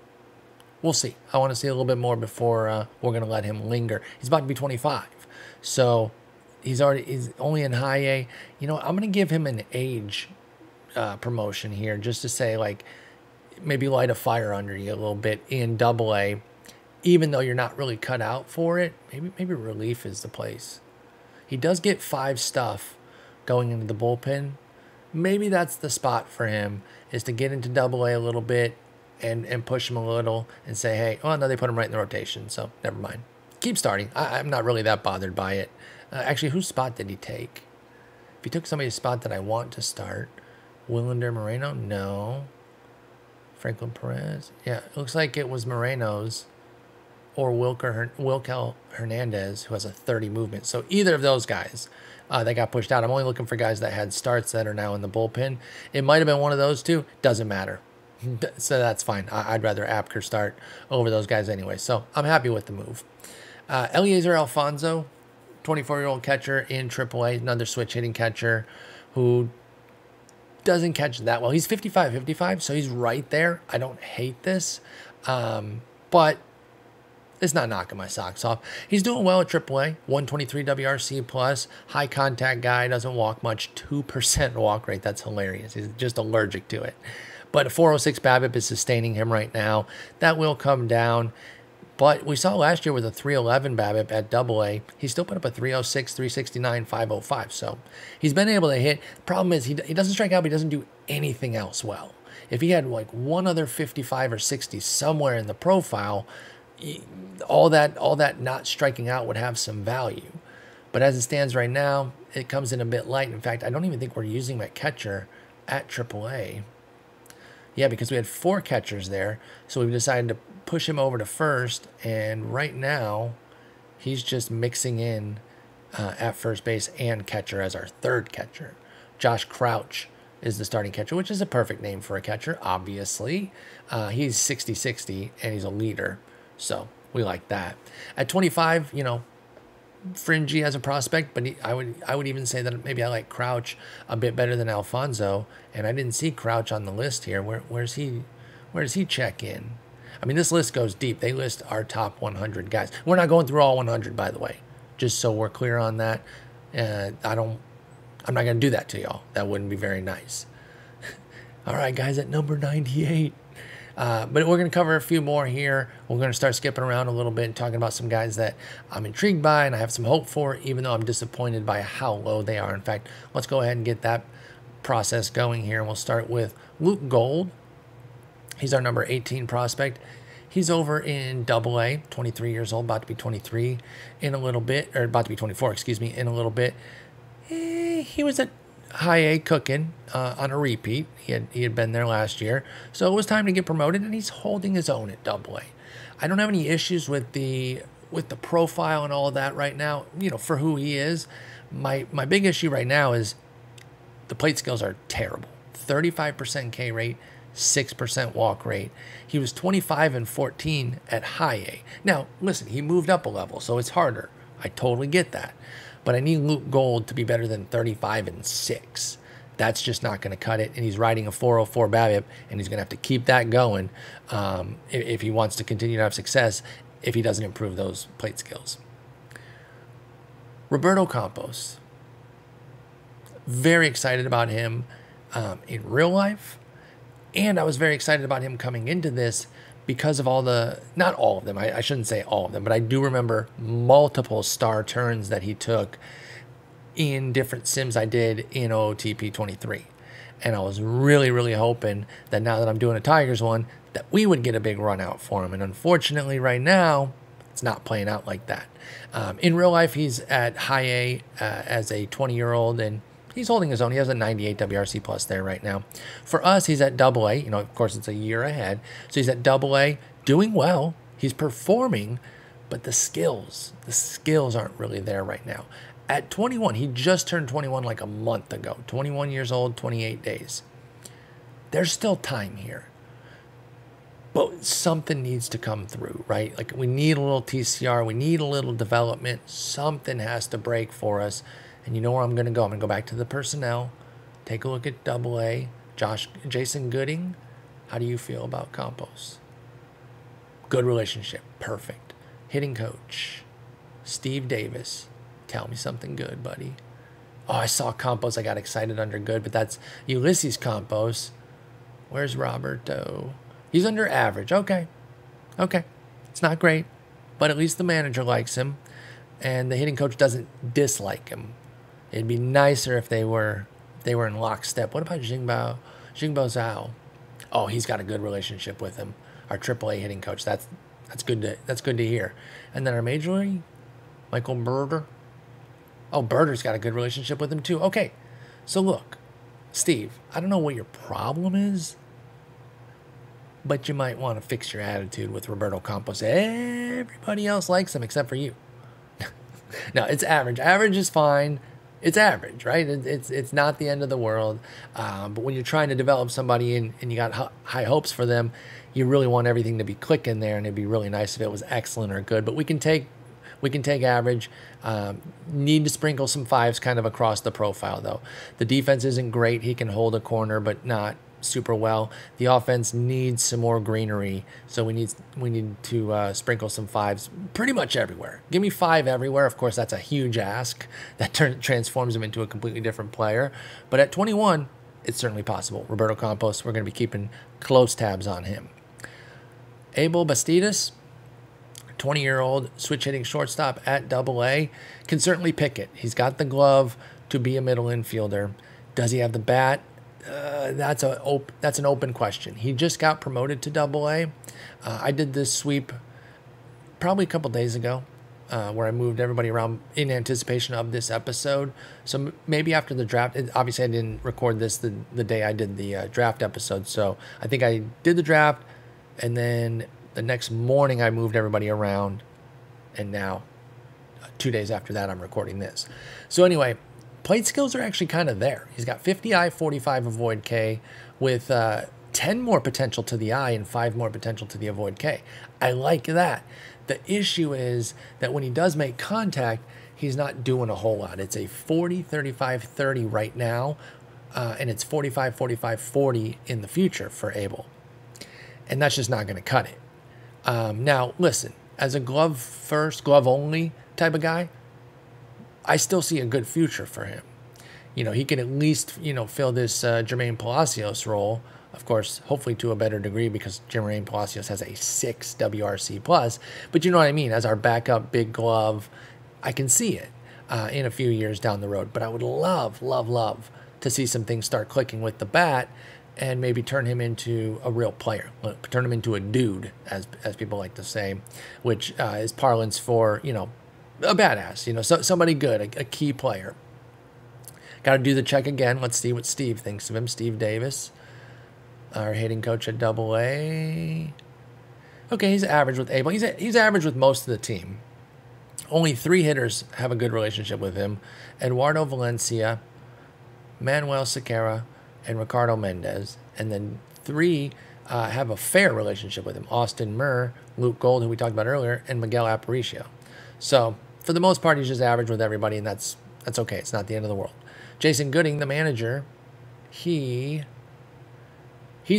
we'll see. I want to see a little bit more before we're going to let him linger. He's about to be 25. So he's only in high A. I'm going to give him an age promotion here just to say, like, maybe light a fire under you a little bit in AA, even though you're not really cut out for it. Maybe relief is the place. He does get 5 stuff going into the bullpen. Maybe that's the spot for him, is to get into Double A a little bit and push him a little and say, hey, oh, no, they put him right in the rotation, so never mind. Keep starting. I'm not really that bothered by it. Actually, whose spot did he take? If he took somebody's spot that I want to start, Willander Moreno? No. Franklin Perez? Yeah, it looks like it was Moreno's or Wilkel Hernandez, who has a 30 movement. So either of those guys that got pushed out. I'm only looking for guys that had starts that are now in the bullpen. It might have been one of those two. Doesn't matter. So that's fine. I'd rather Apker start over those guys anyway. So I'm happy with the move. Eliezer Alfonso, 24-year-old catcher in AAA, another switch hitting catcher who doesn't catch that well. He's 55, so he's right there. I don't hate this, but it's not knocking my socks off. He's doing well at AAA, 123 WRC plus, high contact guy, doesn't walk much, 2% walk rate. That's hilarious. He's just allergic to it. But a 406 BABIP is sustaining him right now. That will come down. But we saw last year with a 311 BABIP at AA, he still put up a 306, 369, 505. So he's been able to hit. Problem is he doesn't strike out, but he doesn't do anything else well. If he had like one other 55 or 60 somewhere in the profile, all that not striking out would have some value. But as it stands right now, it comes in a bit light. In fact, I don't even think we're using him at catcher at AAA. Yeah, because we had 4 catchers there, so we decided to push him over to first, and right now he's just mixing in at first base and catcher as our 3rd catcher. Josh Crouch is the starting catcher, which is a perfect name for a catcher, obviously. He's 60-60, and he's a leader, so we like that. At 25, you know, fringy as a prospect, but I would even say that maybe I like Crouch a bit better than Alfonso, and I didn't see Crouch on the list here. Where does he check in? I mean, this list goes deep. They list our top 100 guys. We're not going through all 100, by the way, just so we're clear on that. I'm not going to do that to y'all. That wouldn't be very nice. All right, guys, at number 98. But we're going to cover a few more here. We're going to start skipping around a little bit and talking about some guys that I'm intrigued by and I have some hope for, even though I'm disappointed by how low they are. In fact, let's go ahead and get that process going here. And we'll start with Luke Gold. He's our number 18 prospect. He's over in AA, 23 years old, about to be 23 in a little bit, or about to be 24, excuse me, in a little bit. He was at High A cooking on a repeat. He had been there last year, so it was time to get promoted, and he's holding his own at AA. I don't have any issues with the profile and all of that right now. You know, for who he is, my big issue right now is the plate skills are terrible. 35% K rate, 6% walk rate. He was 25-14 at High A. Now, listen, he moved up a level, so it's harder. I totally get that. But I need Luke Gold to be better than 35-6. That's just not going to cut it. And he's riding a 404 BABIP, and he's going to have to keep that going if he wants to continue to have success, if he doesn't improve those plate skills. Roberto Campos. Very excited about him in real life. And I was very excited about him coming into this because of all the, not all of them, I shouldn't say all of them, but I do remember multiple star turns that he took in different sims I did in OOTP 23. And I was really, really hoping that now that I'm doing a Tigers one, that we would get a big run out for him. And unfortunately, right now, it's not playing out like that. In real life, he's at High A as a 20-year-old, and he's holding his own. He has a 98 WRC plus there right now. For us, he's at AA. You know, of course, it's a year ahead. So he's at AA, doing well. He's performing, but the skills aren't really there right now. At 21, he just turned 21 like a month ago. 21 years old, 28 days. There's still time here. But something needs to come through, right? Like, we need a little TCR. We need a little development. Something has to break for us. And you know where I'm going to go. I'm going to go back to the personnel. Take a look at AA. Jason Gooding. How do you feel about Campos? Good relationship. Perfect. Hitting coach. Steve Davis. Tell me something good, buddy. Oh, I saw Campos. I got excited under good, but that's Ulysses Campos. Where's Roberto? He's under average. Okay. It's not great, but at least the manager likes him. and the hitting coach doesn't dislike him. It'd be nicer if they were in lockstep. What about Jingbo Zhao? Oh, he's got a good relationship with him. Our AAA hitting coach. That's good to hear. And then our Major League, Michael Berger. Oh, Berger's got a good relationship with him too. Okay, so look, Steve, I don't know what your problem is, but you might want to fix your attitude with Roberto Campos. Everybody else likes him except for you. No, it's average. Average is fine. It's average, right? It's not the end of the world. But when you're trying to develop somebody and you got high hopes for them, you really want everything to be clicking there, and it'd be really nice if it was excellent or good. But we can take average. Need to sprinkle some fives kind of across the profile, though. The defense isn't great. He can hold a corner, but not super well. The offense needs some more greenery, so we need to sprinkle some fives pretty much everywhere. Give me 5 everywhere. Of course, that's a huge ask. That transforms him into a completely different player. But at 21, it's certainly possible. Roberto Campos, we're going to be keeping close tabs on him. Abel Bastidas, 20-year-old switch-hitting shortstop at AA, can certainly pick it. He's got the glove to be a middle infielder. Does he have the bat? That's an open question. He just got promoted to AA. I did this sweep probably a couple days ago, where I moved everybody around in anticipation of this episode. So maybe after the draft, obviously I didn't record this the day I did the draft episode. So I think I did the draft, and then the next morning I moved everybody around, and now 2 days after that I'm recording this. So anyway, plate skills are actually kind of there. He's got 50 eye, 45 avoid K, with 10 more potential to the eye and 5 more potential to the avoid K. I like that. The issue is that when he does make contact, he's not doing a whole lot. It's a 40, 35, 30 right now, and it's 45, 45, 40 in the future for Abel. And that's just not going to cut it. Now, listen, as a glove first, glove only type of guy, I still see a good future for him. You know, he can at least, fill this Jermaine Palacios role. Of course, hopefully to a better degree, because Jermaine Palacios has a 6 WRC plus. But you know what I mean? As our backup big glove, I can see it in a few years down the road. But I would love, love, love to see some things start clicking with the bat, and maybe turn him into a real player, turn him into a dude, as people like to say, which is parlance for, a badass, somebody good, a key player. Got to do the check again. Let's see what Steve thinks of him. Steve Davis, our hitting coach at AA. Okay, he's average with Abel. He's average with most of the team. Only 3 hitters have a good relationship with him: Eduardo Valencia, Manuel Sequeira, and Ricardo Mendez. And then 3 have a fair relationship with him: Austin Murr, Luke Gold, who we talked about earlier, and Miguel Aparicio. So for the most part, he's just average with everybody, and that's okay. It's not the end of the world. Jason Gooding, the manager, he's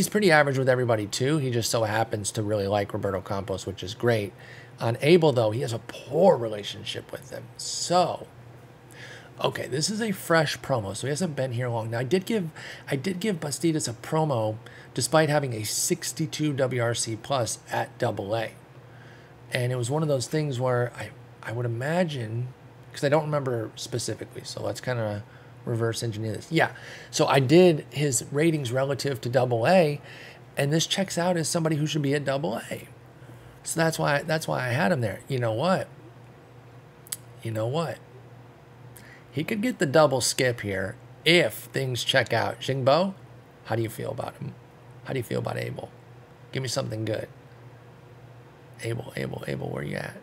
pretty average with everybody too. He just so happens to really like Roberto Campos, which is great. On Abel, though, he has a poor relationship with him. So, okay, this is a fresh promo, so he hasn't been here long. Now, I did give Bastidas a promo despite having a 62 WRC plus at AA. And it was one of those things where I would imagine, because I don't remember specifically, so let's kind of reverse engineer this. Yeah, so I did his ratings relative to AA, and this checks out as somebody who should be at AA. So that's why I had him there. You know what? He could get the double skip here if things check out. Jingbo, how do you feel about him? How do you feel about Abel? Give me something good. Abel, where you at?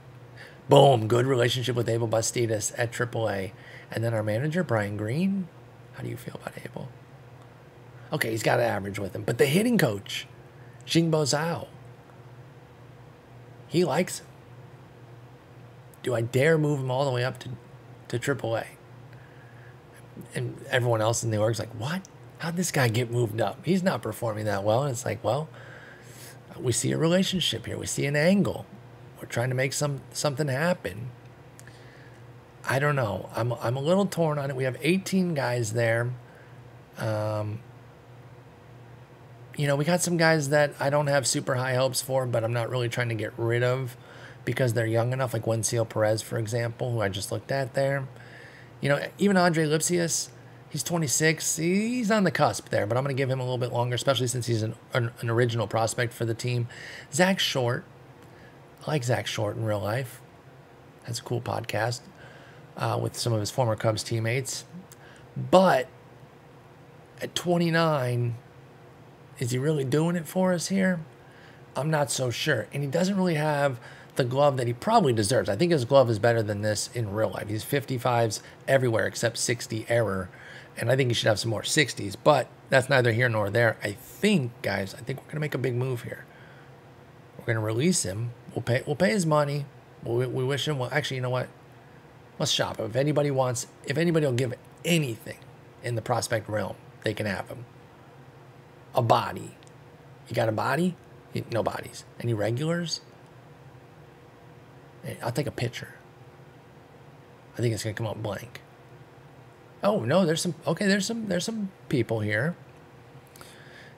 Boom, good relationship with Abel Bastidas at AAA. And then our manager, Brian Green, how do you feel about Abel? Okay, he's got an average with him. But the hitting coach, Jingbo Zhao, he likes him. Do I dare move him all the way up to AAA? And everyone else in the org's like, what? How'd this guy get moved up? He's not performing that well. And it's like, well, we see a relationship here. We see an angle. We're trying to make something happen. I don't know. I'm a little torn on it. We have 18 guys there. We got some guys that I don't have super high hopes for, but I'm not really trying to get rid of because they're young enough, like Wensiel Perez, for example, who I just looked at there. You know, even Andre Lipsius, he's 26. He's on the cusp there, but I'm going to give him a little bit longer, especially since he's an original prospect for the team. Zach Short. I like Zach Short in real life. Has a cool podcast with some of his former Cubs teammates. But at 29, is he really doing it for us here? I'm not so sure. And he doesn't really have the glove that he probably deserves. I think his glove is better than this in real life. He's 55s everywhere except 60 error. And I think he should have some more 60s. But that's neither here nor there. I think, guys, I think we're going to make a big move here. We're going to release him. We'll pay his money. We wish him well. Actually, you know what? Let's shop him. If anybody will give anything in the prospect realm, they can have him. A body. You got a body? No bodies. Any regulars? I'll take a pitcher. I think it's gonna come out blank. Oh no, there's some people here.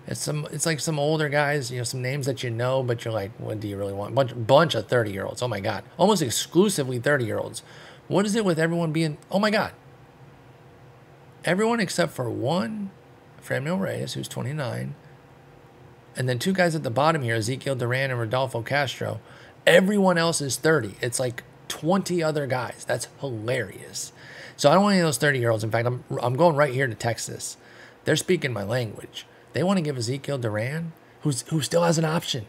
It's like some older guys, you know, some names that you know, but you're like, what do you really want? Bunch of 30-year-olds. Oh my God, almost exclusively 30-year-olds. What is it with everyone being? Oh my God. Everyone except for one, Franmil Reyes, who's 29, and then two guys at the bottom here, Ezekiel Duran and Rodolfo Castro. Everyone else is 30. It's like 20 other guys. That's hilarious. So I don't want any of those 30-year-olds. In fact, I'm going right here to Texas. They're speaking my language. They want to give Ezekiel Duran, who still has an option.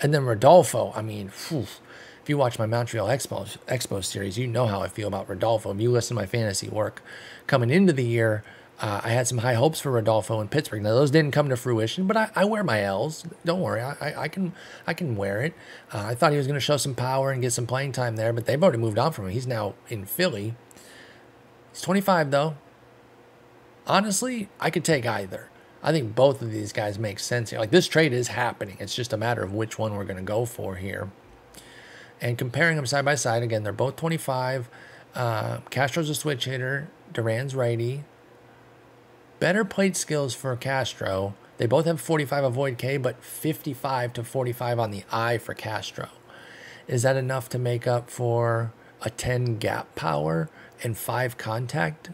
And then Rodolfo, I mean, if you watch my Montreal Expo series, you know how I feel about Rodolfo. If you listen to my fantasy work coming into the year, I had some high hopes for Rodolfo in Pittsburgh. Now, those didn't come to fruition, but I wear my L's. Don't worry. I can wear it. I thought he was going to show some power and get some playing time there, but they've already moved on from him. He's now in Philly. He's 25, though. Honestly, I could take either. I think both of these guys make sense here. Like, this trade is happening. It's just a matter of which one we're going to go for here. And comparing them side by side, again, they're both 25. Castro's a switch hitter. Duran's righty. Better plate skills for Castro. They both have 45 avoid K, but 55 to 45 on the eye for Castro. Is that enough to make up for a 10 gap power and 5 contact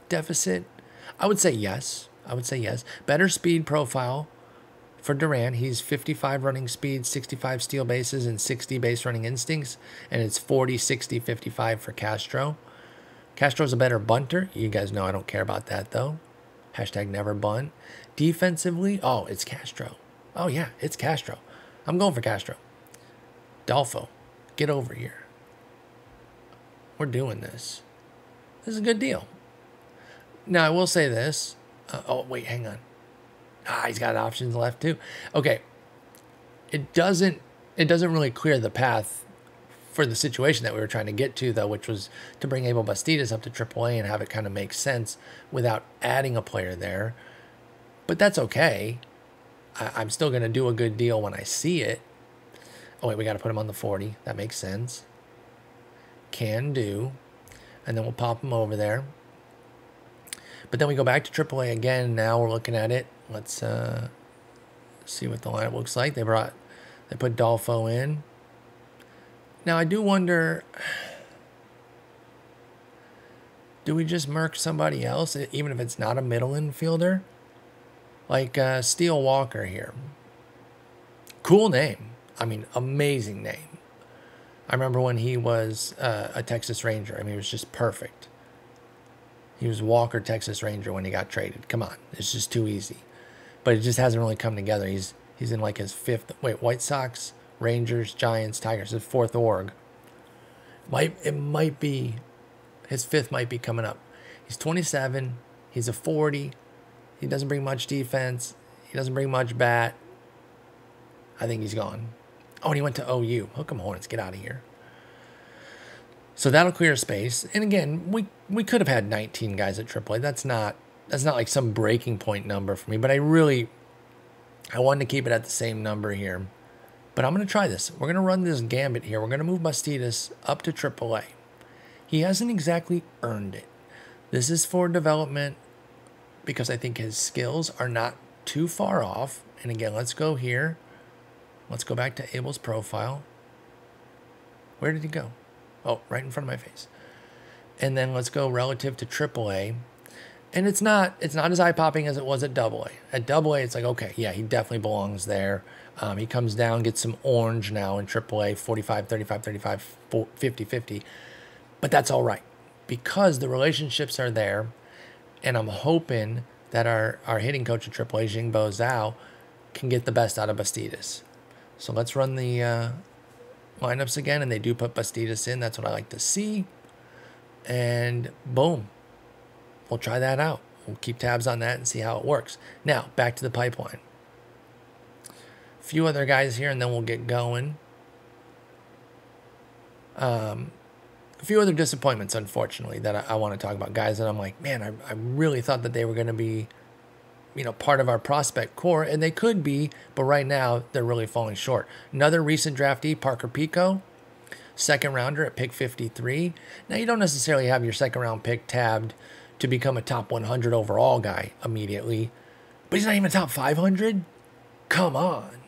deficit? I would say yes. Better speed profile for Duran. He's 55 running speed, 65 steal bases, and 60 base running instincts. And it's 40, 60, 55 for Castro. Castro's a better bunter. You guys know I don't care about that, though. Hashtag never bunt. Defensively, oh, it's Castro. Oh, yeah, it's Castro. I'm going for Castro. Dolfo, get over here. We're doing this. This is a good deal. Now, I will say this. Oh, wait, hang on. He's got options left, too. Okay. It doesn't really clear the path for the situation that we were trying to get to, though, which was to bring Abel Bastidas up to AAA and have it kind of make sense without adding a player there. But that's okay. I'm still going to do a good deal when I see it. Oh, wait, we got to put him on the 40. That makes sense. Can do. And then we'll pop him over there. But then we go back to AAA again. Now we're looking at it. Let's see what the lineup looks like. They put Dolfo in. Now, I do wonder, do we just murk somebody else, even if it's not a middle infielder? Like Steele Walker here. Cool name. I mean, amazing name. I remember when he was a Texas Ranger. I mean, it was just perfect. He was Walker, Texas Ranger, when he got traded. Come on. It's just too easy. But it just hasn't really come together. He's in like his fifth. Wait, White Sox, Rangers, Giants, Tigers. His fourth org. It might be, his fifth might be coming up. He's 27. He's a 40. He doesn't bring much defense. He doesn't bring much bat. I think he's gone. Oh, and he went to OU. Hook 'em Hornets. Get out of here. So that'll clear space. And again, we could have had 19 guys at AAA. That's not like some breaking point number for me. But I wanted to keep it at the same number here. But I'm going to try this. We're going to run this gambit here. We're going to move Bastidas up to AAA. He hasn't exactly earned it. This is for development because I think his skills are not too far off. And again, let's go here. Let's go back to Abel's profile. Where did he go? Oh, right in front of my face. And then let's go relative to AAA. And it's not as eye-popping as it was at AA. At AA, it's like, okay, yeah, he definitely belongs there. He comes down, gets some orange now in AAA, 45, 35, 35, 50, 50. But that's all right because the relationships are there. And I'm hoping that our hitting coach at AAA, Jingbo Zhao, can get the best out of Bastidas. So let's run the lineups again. And they do put Bastidas in. That's what I like to see. And boom. We'll try that out. We'll keep tabs on that and see how it works. Now, back to the pipeline. A few other guys here, and then we'll get going. A few other disappointments, unfortunately, that I want to talk about. Guys that I'm like, man, I really thought that they were going to be, part of our prospect core, and they could be, but right now they're really falling short. Another recent draftee, Parker Pico, second rounder at pick 53. Now, you don't necessarily have your second round pick tabbed to become a top 100 overall guy immediately, but he's not even top 500. Come on,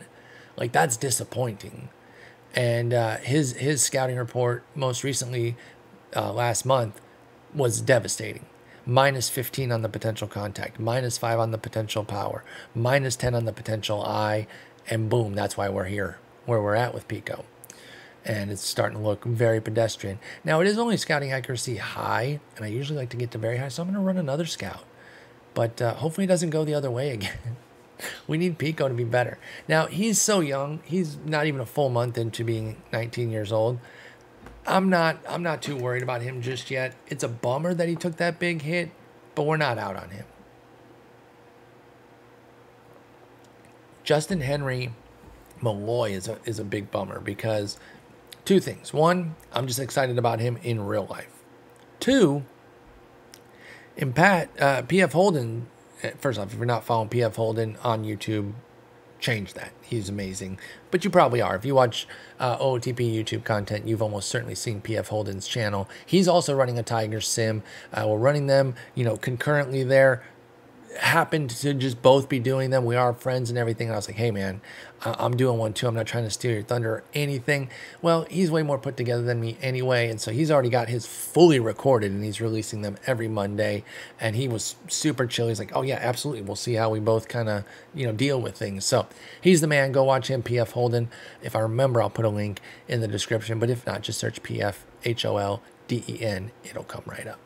like that's disappointing. And his scouting report most recently last month was devastating. Minus 15 on the potential contact, minus 5 on the potential power, minus 10 on the potential eye, and boom, that's why we're here where we're at with Pico. And it's starting to look very pedestrian. Now, it is only scouting accuracy high, and I usually like to get to very high, so I'm going to run another scout. But hopefully it doesn't go the other way again. We need Pico to be better. Now, he's so young. He's not even a full month into being 19 years old. I'm not too worried about him just yet. It's a bummer that he took that big hit, but we're not out on him. Justin Henry Malloy is a big bummer because two things. One, I'm just excited about him in real life. Two, in P.F. Holden, first off, if you're not following P.F. Holden on YouTube, change that. He's amazing. But you probably are. If you watch OOTP YouTube content, you've almost certainly seen P.F. Holden's channel. He's also running a Tiger sim. We're running them, concurrently there. Happened to just both be doing them. We are friends and everything. And I was like, hey, man, I'm doing one too. I'm not trying to steal your thunder or anything. Well, he's way more put together than me anyway. And so he's already got his fully recorded and he's releasing them every Monday. And he was super chill. He's like, oh, yeah, absolutely. We'll see how we both kind of, deal with things. So he's the man. Go watch him, P.F. Holden. If I remember, I'll put a link in the description. But if not, just search P.F. Holden. It'll come right up.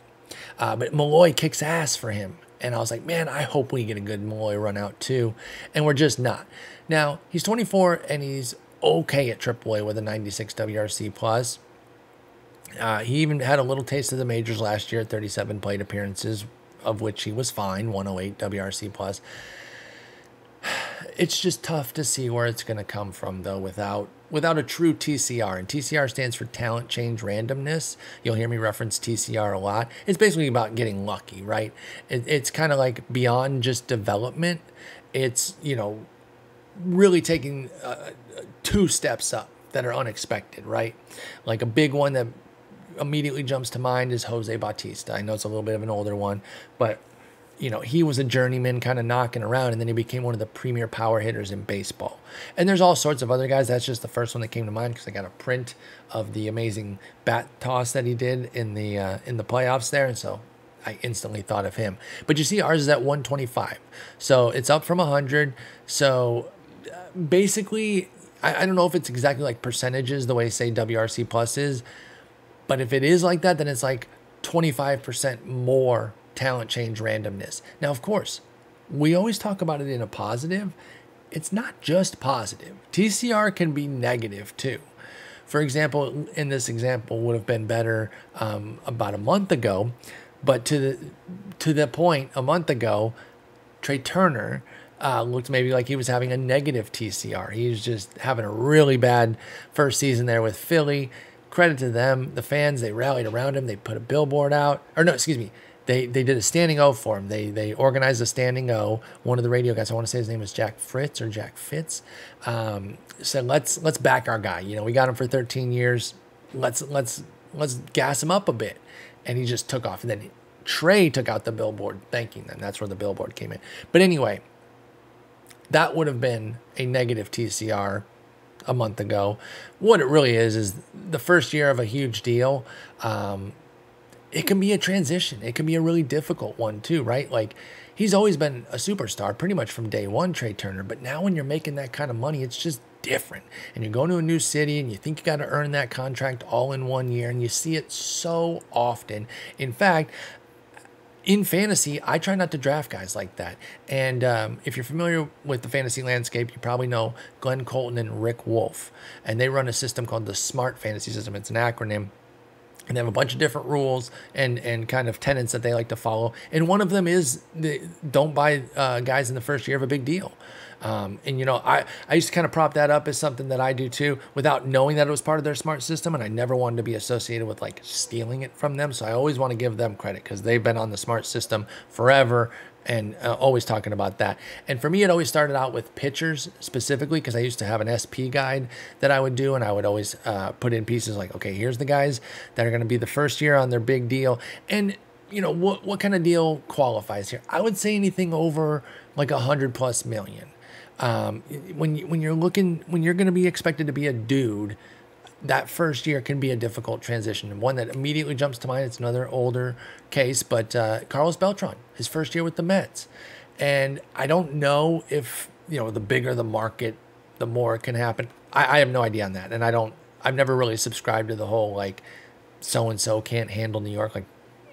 But Malloy kicks ass for him. And I was like, man, I hope we get a good Malloy run out too. And we're just not. Now, he's 24 and he's okay at AAA with a 96 WRC plus. He even had a little taste of the majors last year at 37 plate appearances, of which he was fine, 108 WRC plus. It's just tough to see where it's going to come from, though, without a true TCR. And TCR stands for talent change randomness. You'll hear me reference TCR a lot. It's basically about getting lucky, right? It's kind of like beyond just development. It's, really taking 2 steps up that are unexpected, right? Like a big one that immediately jumps to mind is Jose Bautista. I know it's a little bit of an older one, but he was a journeyman kind of knocking around, and then he became one of the premier power hitters in baseball. And there's all sorts of other guys. That's just the first one that came to mind because I got a print of the amazing bat toss that he did in the playoffs there, and so I instantly thought of him. But you see, ours is at 125, so it's up from 100. So basically, I don't know if it's exactly like percentages the way, say, WRC plus is, but if it is like that, then it's like 25% more talent change randomness. Now, of course, we always talk about it in a positive. It's not just positive. TCR can be negative too. For example, in this example would have been better about a month ago, but to the point a month ago, Trey Turner looked maybe like he was having a negative TCR. He was just having a really bad first season there with Philly. Credit to them, the fans, they rallied around him. They put a billboard out, or no, excuse me. They did a standing O for him. They organized a standing O. One of the radio guys, I want to say his name was Jack Fritz or Jack Fitz, said let's back our guy. We got him for 13 years. Let's gas him up a bit. And he just took off. And then Trey took out the billboard thanking them. That's where the billboard came in. But anyway, that would have been a negative TCR a month ago. What it really is the first year of a huge deal. It can be a transition. It can be a really difficult one too, right? Like, he's always been a superstar pretty much from day one, Trey Turner. But now when you're making that kind of money, it's just different. And you're going to a new city and you think you got to earn that contract all in 1 year. And you see it so often. In fact, in fantasy, I try not to draft guys like that. And if you're familiar with the fantasy landscape, you probably know Glenn Colton and Rick Wolf. And they run a system called the SMART Fantasy System. It's an acronym. And they have a bunch of different rules and kind of tenets that they like to follow. And one of them is don't buy guys in the first year of a big deal. And, you know, I used to kind of prop that up as something that I do too without knowing that it was part of their SMART system. And I never wanted to be associated with like stealing it from them. So I always want to give them credit because they've been on the SMART system forever and always talking about that. And for me, it always started out with pitchers specifically because I used to have an SP guide that I would do. And I would always put in pieces like, okay, here's the guys that are going to be the first year on their big deal. And, you know, what kind of deal qualifies here? I would say anything over like $100+ million. When you're going to be expected to be a dude, that first year can be a difficult transition. And one that immediately jumps to mind, it's another older case, but Carlos Beltran, his first year with the Mets. And I don't know if, you know, the bigger the market, the more it can happen. I have no idea on that. And I've never really subscribed to the whole, like, so-and-so can't handle New York. Like,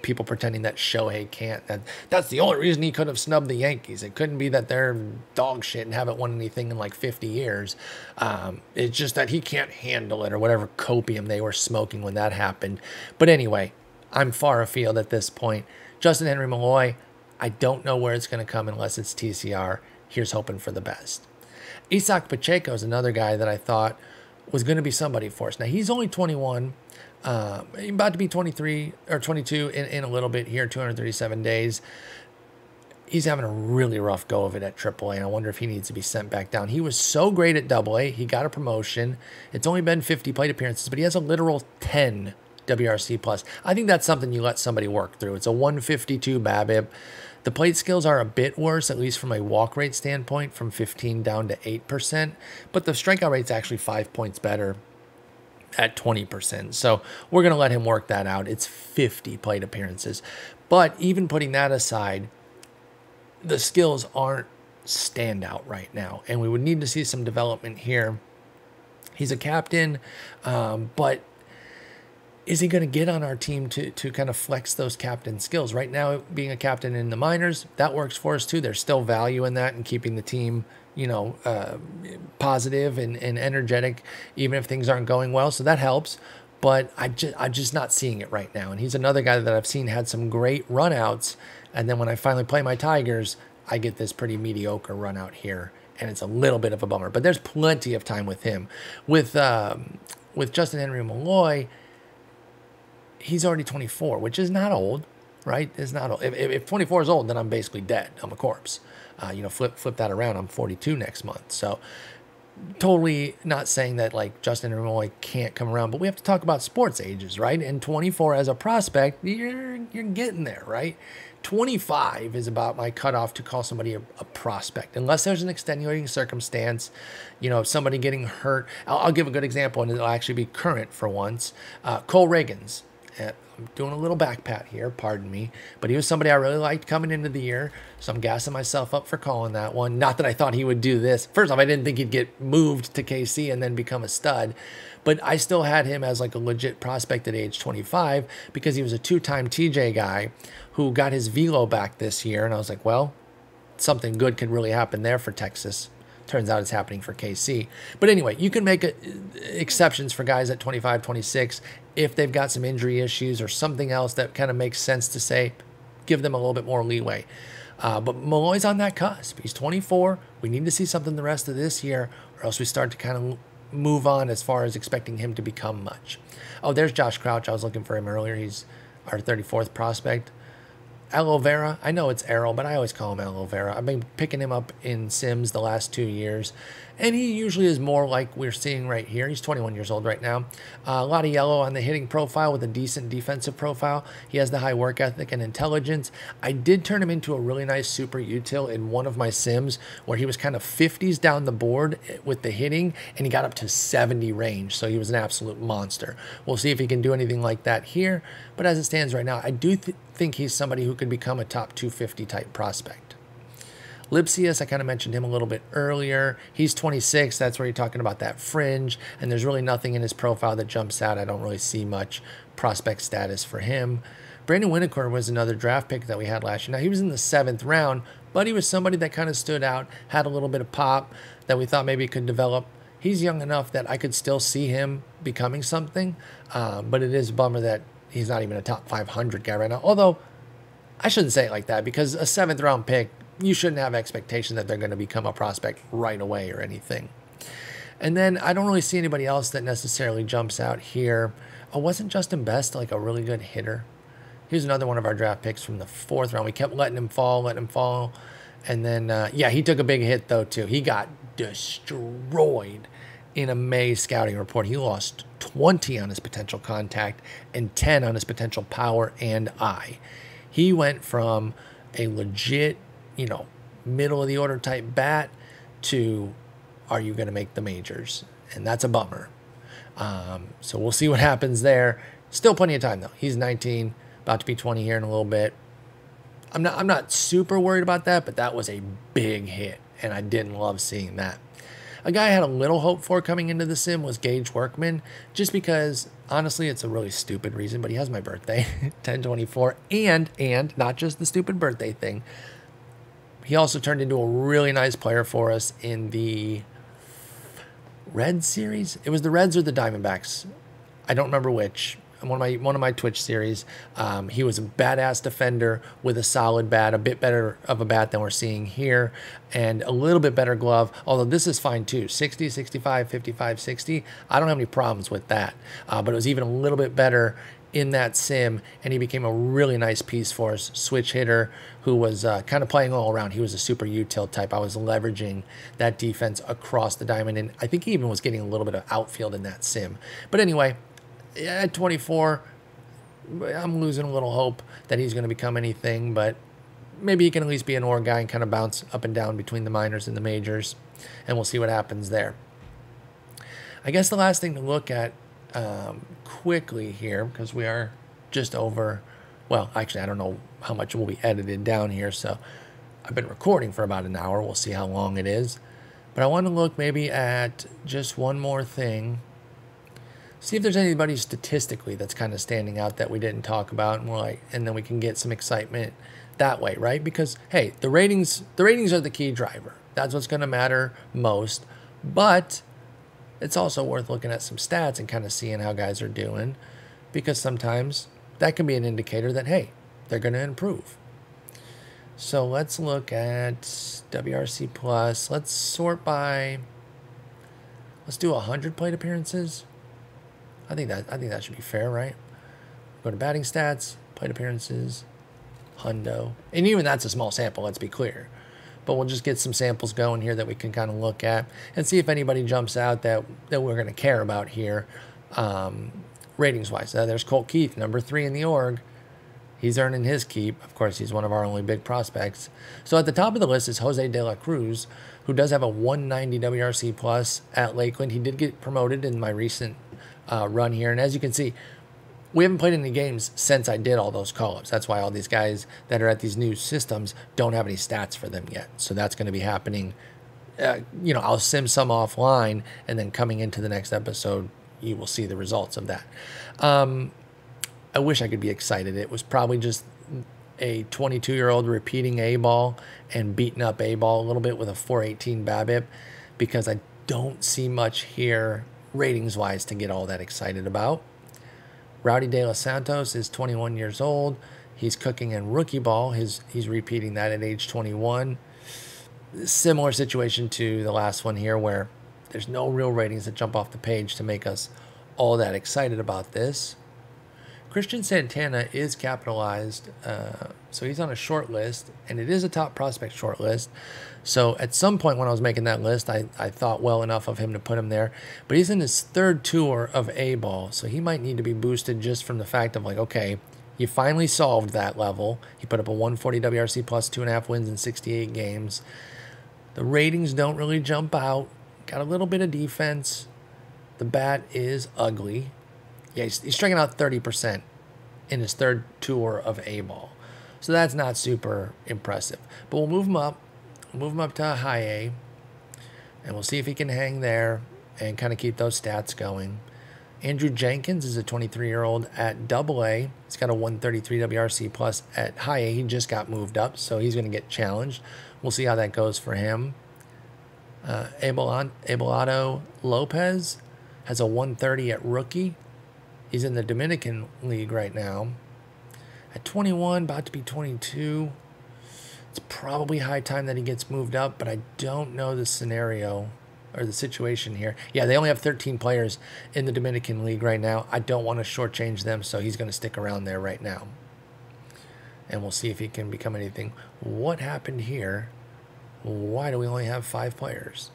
people pretending that Shohei can't. That's the only reason he could have snubbed the Yankees. It couldn't be that they're dog shit and haven't won anything in like 50 years. It's just that he can't handle it or whatever copium they were smoking when that happened. But anyway, I'm far afield at this point. Justin Henry Malloy, I don't know where it's going to come unless it's TCR. Here's hoping for the best. Isaac Pacheco is another guy that I thought was going to be somebody for us. Now, he's only 21. About to be 23 or 22 in a little bit here, 237 days. He's having a really rough go of it at AAA, and I wonder if he needs to be sent back down. He was so great at AA. He got a promotion. It's only been 50 plate appearances, but he has a literal 10 WRC plus. I think that's something you let somebody work through. It's a 152 BABIP. The plate skills are a bit worse, at least from a walk rate standpoint, from 15 down to 8%, but the strikeout rate's actually 5 points better at 20%. So we're going to let him work that out. It's 50 plate appearances. But even putting that aside, the skills aren't standout right now. And we would need to see some development here. He's a captain, but is he going to get on our team to kind of flex those captain skills? Right now, being a captain in the minors, that works for us too. There's still value in that and keeping the team, you know, positive and energetic, even if things aren't going well. So that helps. But I'm just not seeing it right now. And he's another guy that I've seen had some great runouts. And then when I finally play my Tigers, I get this pretty mediocre run out here. And it's a little bit of a bummer. But there's plenty of time with him. With Justin Henry Malloy, he's already 24, which is not old, right? It's not old. If 24 is old, then I'm basically dead. I'm a corpse. You know, flip that around. I'm 42 next month. So totally not saying that like Justin Henry Malloy can't come around, but we have to talk about sports ages, right? And 24 as a prospect, you're getting there, right? 25 is about my cutoff to call somebody a prospect, unless there's an extenuating circumstance, you know, somebody getting hurt. I'll give a good example, and it'll actually be current for once. Cole Reagans. I'm doing a little back pat here, pardon me, but he was somebody I really liked coming into the year, so I'm gassing myself up for calling that one. Not that I thought he would do this. First off, I didn't think he'd get moved to KC and then become a stud, but I still had him as like a legit prospect at age 25 because he was a two-time TJ guy who got his velo back this year, and I was like, well, something good could really happen there for Texas. Turns out it's happening for KC. But anyway, you can make exceptions for guys at 25, 26 if they've got some injury issues or something else that kind of makes sense to say, give them a little bit more leeway. But Malloy's on that cusp. He's 24. We need to see something the rest of this year, or else we start to kind of move on as far as expecting him to become much. Oh, there's Josh Crouch. I was looking for him earlier. He's our 34th prospect. Aloe Vera. I know it's Arrow, but I always call him Aloe Vera. I've been picking him up in Sims the last 2 years, and he usually is more like we're seeing right here. He's 21 years old right now. A lot of yellow on the hitting profile with a decent defensive profile. He has the high work ethic and intelligence. I did turn him into a really nice super util in one of my Sims where he was kind of 50s down the board with the hitting, and he got up to 70 range, so he was an absolute monster. We'll see if he can do anything like that here, but as it stands right now, I do think he's somebody who could become a top 250 type prospect. Lipsius, I kind of mentioned him a little bit earlier. He's 26. That's where you're talking about that fringe, and there's really nothing in his profile that jumps out. I don't really see much prospect status for him. Brandon Winokur was another draft pick that we had last year. Now, he was in the 7th round, but he was somebody that kind of stood out, had a little bit of pop that we thought maybe could develop. He's young enough that I could still see him becoming something, but it is a bummer that he's not even a top 500 guy right now. Although, I shouldn't say it like that, because a 7th round pick, you shouldn't have expectation that they're going to become a prospect right away or anything. And then I don't really see anybody else that necessarily jumps out here. Oh, wasn't Justin Best like a really good hitter? Here's another one of our draft picks from the 4th round. We kept letting him fall. And then, yeah, he took a big hit, though, too. He got destroyed in a May scouting report. He lost 20 on his potential contact and 10 on his potential power and eye. He went from a legit, you know, middle of the order type bat to, are you going to make the majors? And that's a bummer. So we'll see what happens there. Still plenty of time, though. He's 19, about to be 20 here in a little bit. I'm not super worried about that, but that was a big hit, and I didn't love seeing that. A guy I had a little hope for coming into the sim was Gage Workman, just because, honestly, it's a really stupid reason, but he has my birthday, 10/24, and not just the stupid birthday thing. He also turned into a really nice player for us in the Red series. It was the Reds or the Diamondbacks. I don't remember which. One of my Twitch series. He was a badass defender with a solid bat, a bit better of a bat than we're seeing here, and a little bit better glove, although this is fine too. 60, 65, 55, 60. I don't have any problems with that, but it was even a little bit better in that sim, and he became a really nice piece for us. Switch hitter who was kind of playing all around. He was a super util type. I was leveraging that defense across the diamond, and I think he even was getting a little bit of outfield in that sim. But anyway, at 24, I'm losing a little hope that he's going to become anything, but maybe he can at least be an OR guy and kind of bounce up and down between the minors and the majors, and we'll see what happens there. I guess the last thing to look at quickly here, because we are just over, well, actually, I don't know how much will be edited down here, so I've been recording for about an hour. We'll see how long it is. But I want to look maybe at just one more thing. See if there's anybody statistically that's kind of standing out that we didn't talk about, and we're like, and then we can get some excitement that way, right? Because hey, the ratings are the key driver. That's what's going to matter most. But it's also worth looking at some stats and kind of seeing how guys are doing, because sometimes that can be an indicator that hey, they're going to improve. So let's look at WRC plus. Let's sort by. Let's do 100 plate appearances. I think that should be fair, right? Go to batting stats, plate appearances, hundo. And even that's a small sample, let's be clear. But we'll just get some samples going here that we can kind of look at and see if anybody jumps out that we're going to care about here, ratings-wise. There's Colt Keith, number 3 in the org. He's earning his keep. Of course, he's one of our only big prospects. So at the top of the list is Jose De La Cruz, who does have a 190 WRC plus at Lakeland. He did get promoted in my recent run here, and as you can see, we haven't played any games since I did all those call-ups. That's why all these guys that are at these new systems don't have any stats for them yet. So that's going to be happening. You know, I'll sim some offline, and then coming into the next episode, you will see the results of that. I wish I could be excited. It was probably just a 22-year-old repeating A-ball and beating up A-ball a little bit with a 418 BABIP, because I don't see much here ratings-wise to get all that excited about. Rowdy De Los Santos is 21 years old. He's cooking in rookie ball. He's repeating that at age 21. Similar situation to the last one here, where there's no real ratings that jump off the page to make us all that excited about this. Christian Santana is capitalized, so he's on a short list, and it is a top prospect short list. So at some point when I was making that list, I thought well enough of him to put him there. But he's in his third tour of A-ball, so he might need to be boosted just from the fact of like, okay, you finally solved that level. He put up a 140 WRC plus 2.5 wins in 68 games. The ratings don't really jump out. Got a little bit of defense. The bat is ugly. Yeah, he's striking out 30% in his third tour of A-ball. So that's not super impressive. But we'll move him up. We'll move him up to high A. And we'll see if he can hang there and kind of keep those stats going. Andrew Jenkins is a 23-year-old at Double A. He's got a 133 WRC plus at high A. He just got moved up, so he's going to get challenged. We'll see how that goes for him. Abelardo Lopez has a 130 at rookie. He's in the Dominican League right now. At 21, about to be 22. It's probably high time that he gets moved up, but I don't know the scenario or the situation here. Yeah, they only have 13 players in the Dominican League right now. I don't want to shortchange them, so he's going to stick around there right now. And we'll see if he can become anything. What happened here? Why do we only have 5 players?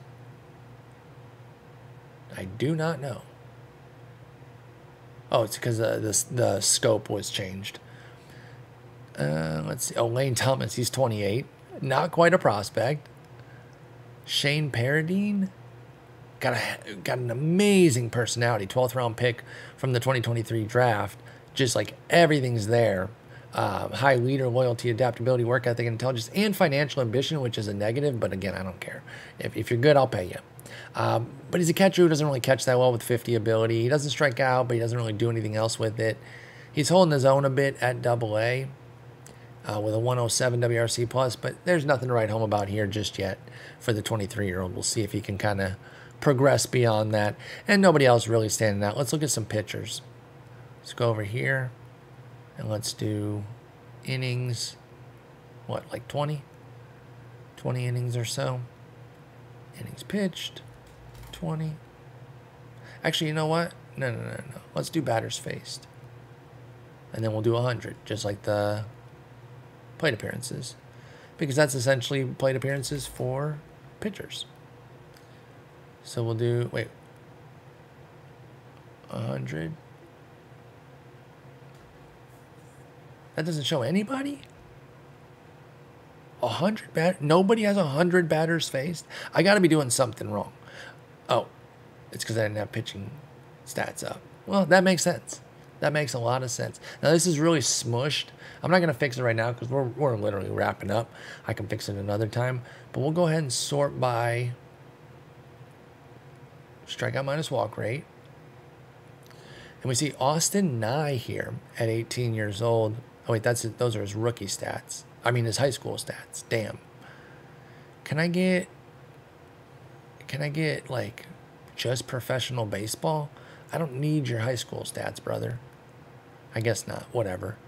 I do not know. Oh, it's because the scope was changed. Let's see. Oh, Lane Thomas, he's 28. Not quite a prospect. Shane Paradine got an amazing personality. 12th round pick from the 2023 draft. Just like everything's there. High leader, loyalty, adaptability, work ethic, intelligence, and financial ambition, which is a negative. But again, I don't care. If you're good, I'll pay you. But he's a catcher who doesn't really catch that well with 50 ability. He doesn't strike out, but he doesn't really do anything else with it. He's holding his own a bit at Double A with a 107 WRC plus, but there's nothing to write home about here just yet for the 23-year-old. We'll see if he can kind of progress beyond that. And nobody else really standing out. Let's look at some pitchers. Let's go over here and let's do innings. What, like 20? 20 innings or so. Innings pitched, 20. Actually, you know what? No. Let's do batters faced. And then we'll do 100, just like the plate appearances. Because that's essentially plate appearances for pitchers. So we'll do, 100. That doesn't show anybody? 100 nobody has 100 batters faced. I got to be doing something wrong. Oh, it's because I didn't have pitching stats up. Well, that makes sense. That makes a lot of sense. Now this is really smushed. I'm not gonna fix it right now because we're literally wrapping up. I can fix it another time. But we'll go ahead and sort by strikeout minus walk rate. And we see Austin Nye here at 18 years old. Oh wait, those are his rookie stats. I mean his high school stats. Damn. Can I get like just professional baseball? I don't need your high school stats, brother. I guess not. Whatever.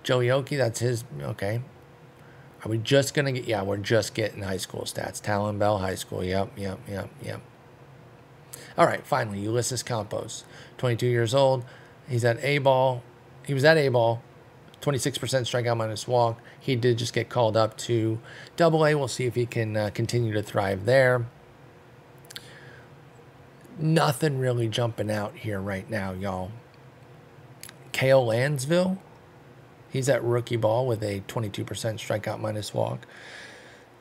Joey Oki, that's his. Okay. Are we just going to get... Yeah, we're just getting high school stats. Talon Bell High School. Yep. All right, finally, Ulysses Campos. 22 years old. He's at A-ball. He was at A-ball. 26% strikeout minus walk. He did just get called up to Double A. We'll see if he can continue to thrive there. Nothing really jumping out here right now, y'all. Kale Lansville. He's at rookie ball with a 22% strikeout minus walk.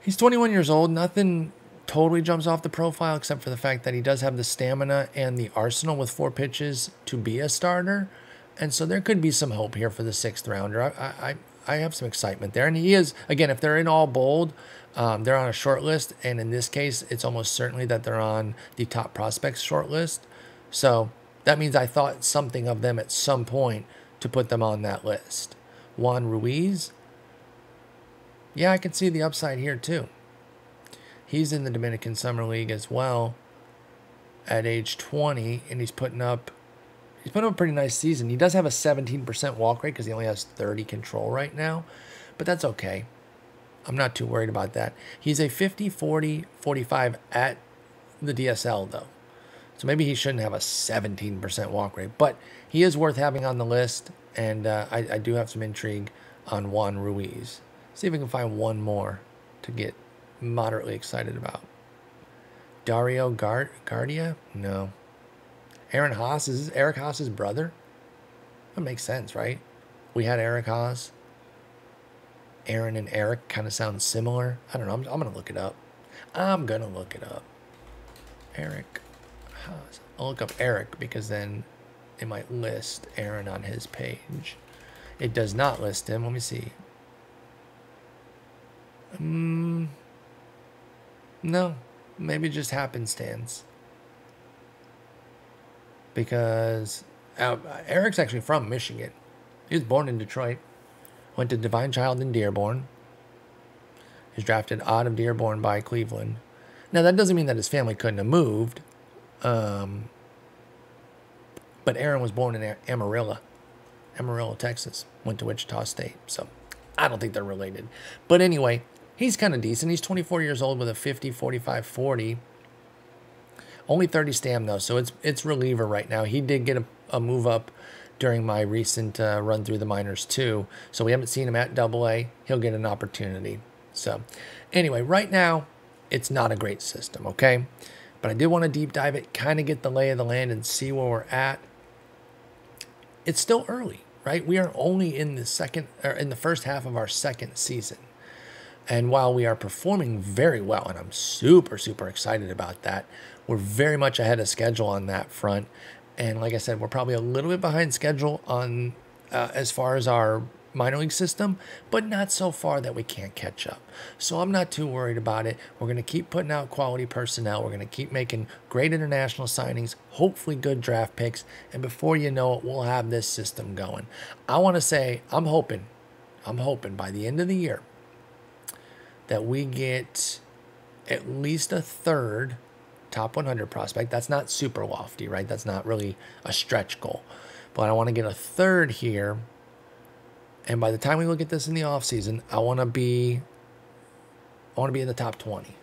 He's 21 years old. Nothing totally jumps off the profile except for the fact that he does have the stamina and the arsenal with 4 pitches to be a starter. And so there could be some hope here for the 6th rounder. I have some excitement there. And he is, again, if they're in all bold, they're on a short list. And in this case, it's almost certainly that they're on the top prospects short list. So that means I thought something of them at some point to put them on that list. Juan Ruiz. Yeah, I can see the upside here too. He's in the Dominican Summer League as well at age 20, and he's putting up a pretty nice season. He does have a 17% walk rate because he only has 30 control right now, but that's okay. I'm not too worried about that. He's a 50, 40, 45 at the DSL though. So maybe he shouldn't have a 17% walk rate, but he is worth having on the list. And I do have some intrigue on Juan Ruiz. See if we can find one more to get moderately excited about. Dario Guardia? No. Aaron Haas? Is this Eric Haas's brother? That makes sense, right? We had Eric Haas. Aaron and Eric kind of sound similar. I don't know. I'm going to look it up. Eric Haas. I'll look up Eric because then it might list Aaron on his page. It does not list him. Let me see. No. Maybe just happenstance. Because Eric's actually from Michigan. He was born in Detroit. Went to Divine Child in Dearborn. He was drafted out of Dearborn by Cleveland. Now, that doesn't mean that his family couldn't have moved. But Aaron was born in Amarillo, Texas. Went to Wichita State. So, I don't think they're related. But anyway, he's kind of decent. He's 24 years old with a 50, 45, 40. Only 30 stam, though, so it's reliever right now. He did get a move up during my recent run through the minors, too. So we haven't seen him at AA. He'll get an opportunity. So anyway, right now, it's not a great system, okay? But I did want to deep dive it, kind of get the lay of the land and see where we're at. It's still early, right? We are only in the first half of our second season. And while we are performing very well, and I'm super, super excited about that, we're very much ahead of schedule on that front. And like I said, we're probably a little bit behind schedule on as far as our minor league system, but not so far that we can't catch up. So I'm not too worried about it. We're going to keep putting out quality personnel. We're going to keep making great international signings, hopefully good draft picks. And before you know it, we'll have this system going. I want to say, I'm hoping by the end of the year that we get at least a third top 100 prospect. That's not super lofty, right? That's not really a stretch goal. But I want to get a third here. And by the time we look at this in the offseason, I want to be in the top 20.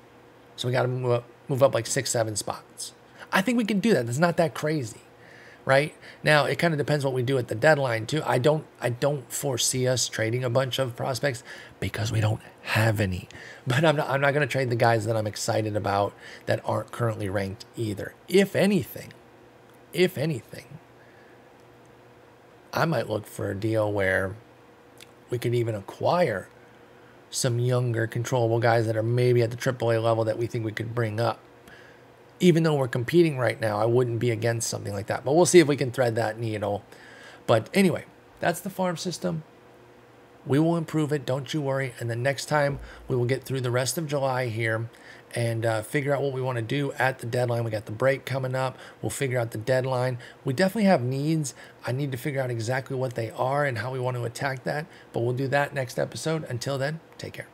So we got to move up like 6-7 spots. I think we can do that. It's not that crazy, right? Now, it kind of depends what we do at the deadline, too. I don't foresee us trading a bunch of prospects because we don't have any. But I'm not going to trade the guys that I'm excited about that aren't currently ranked either. If anything, I might look for a deal where we could even acquire some younger, controllable guys that are maybe at the AAA level that we think we could bring up. Even though we're competing right now, I wouldn't be against something like that. But we'll see if we can thread that needle. But anyway, that's the farm system. We will improve it, don't you worry. And then next time, we will get through the rest of July here and figure out what we want to do at the deadline. We got the break coming up. We'll figure out the deadline. We definitely have needs. I need to figure out exactly what they are and how we want to attack that. But we'll do that next episode. Until then, take care.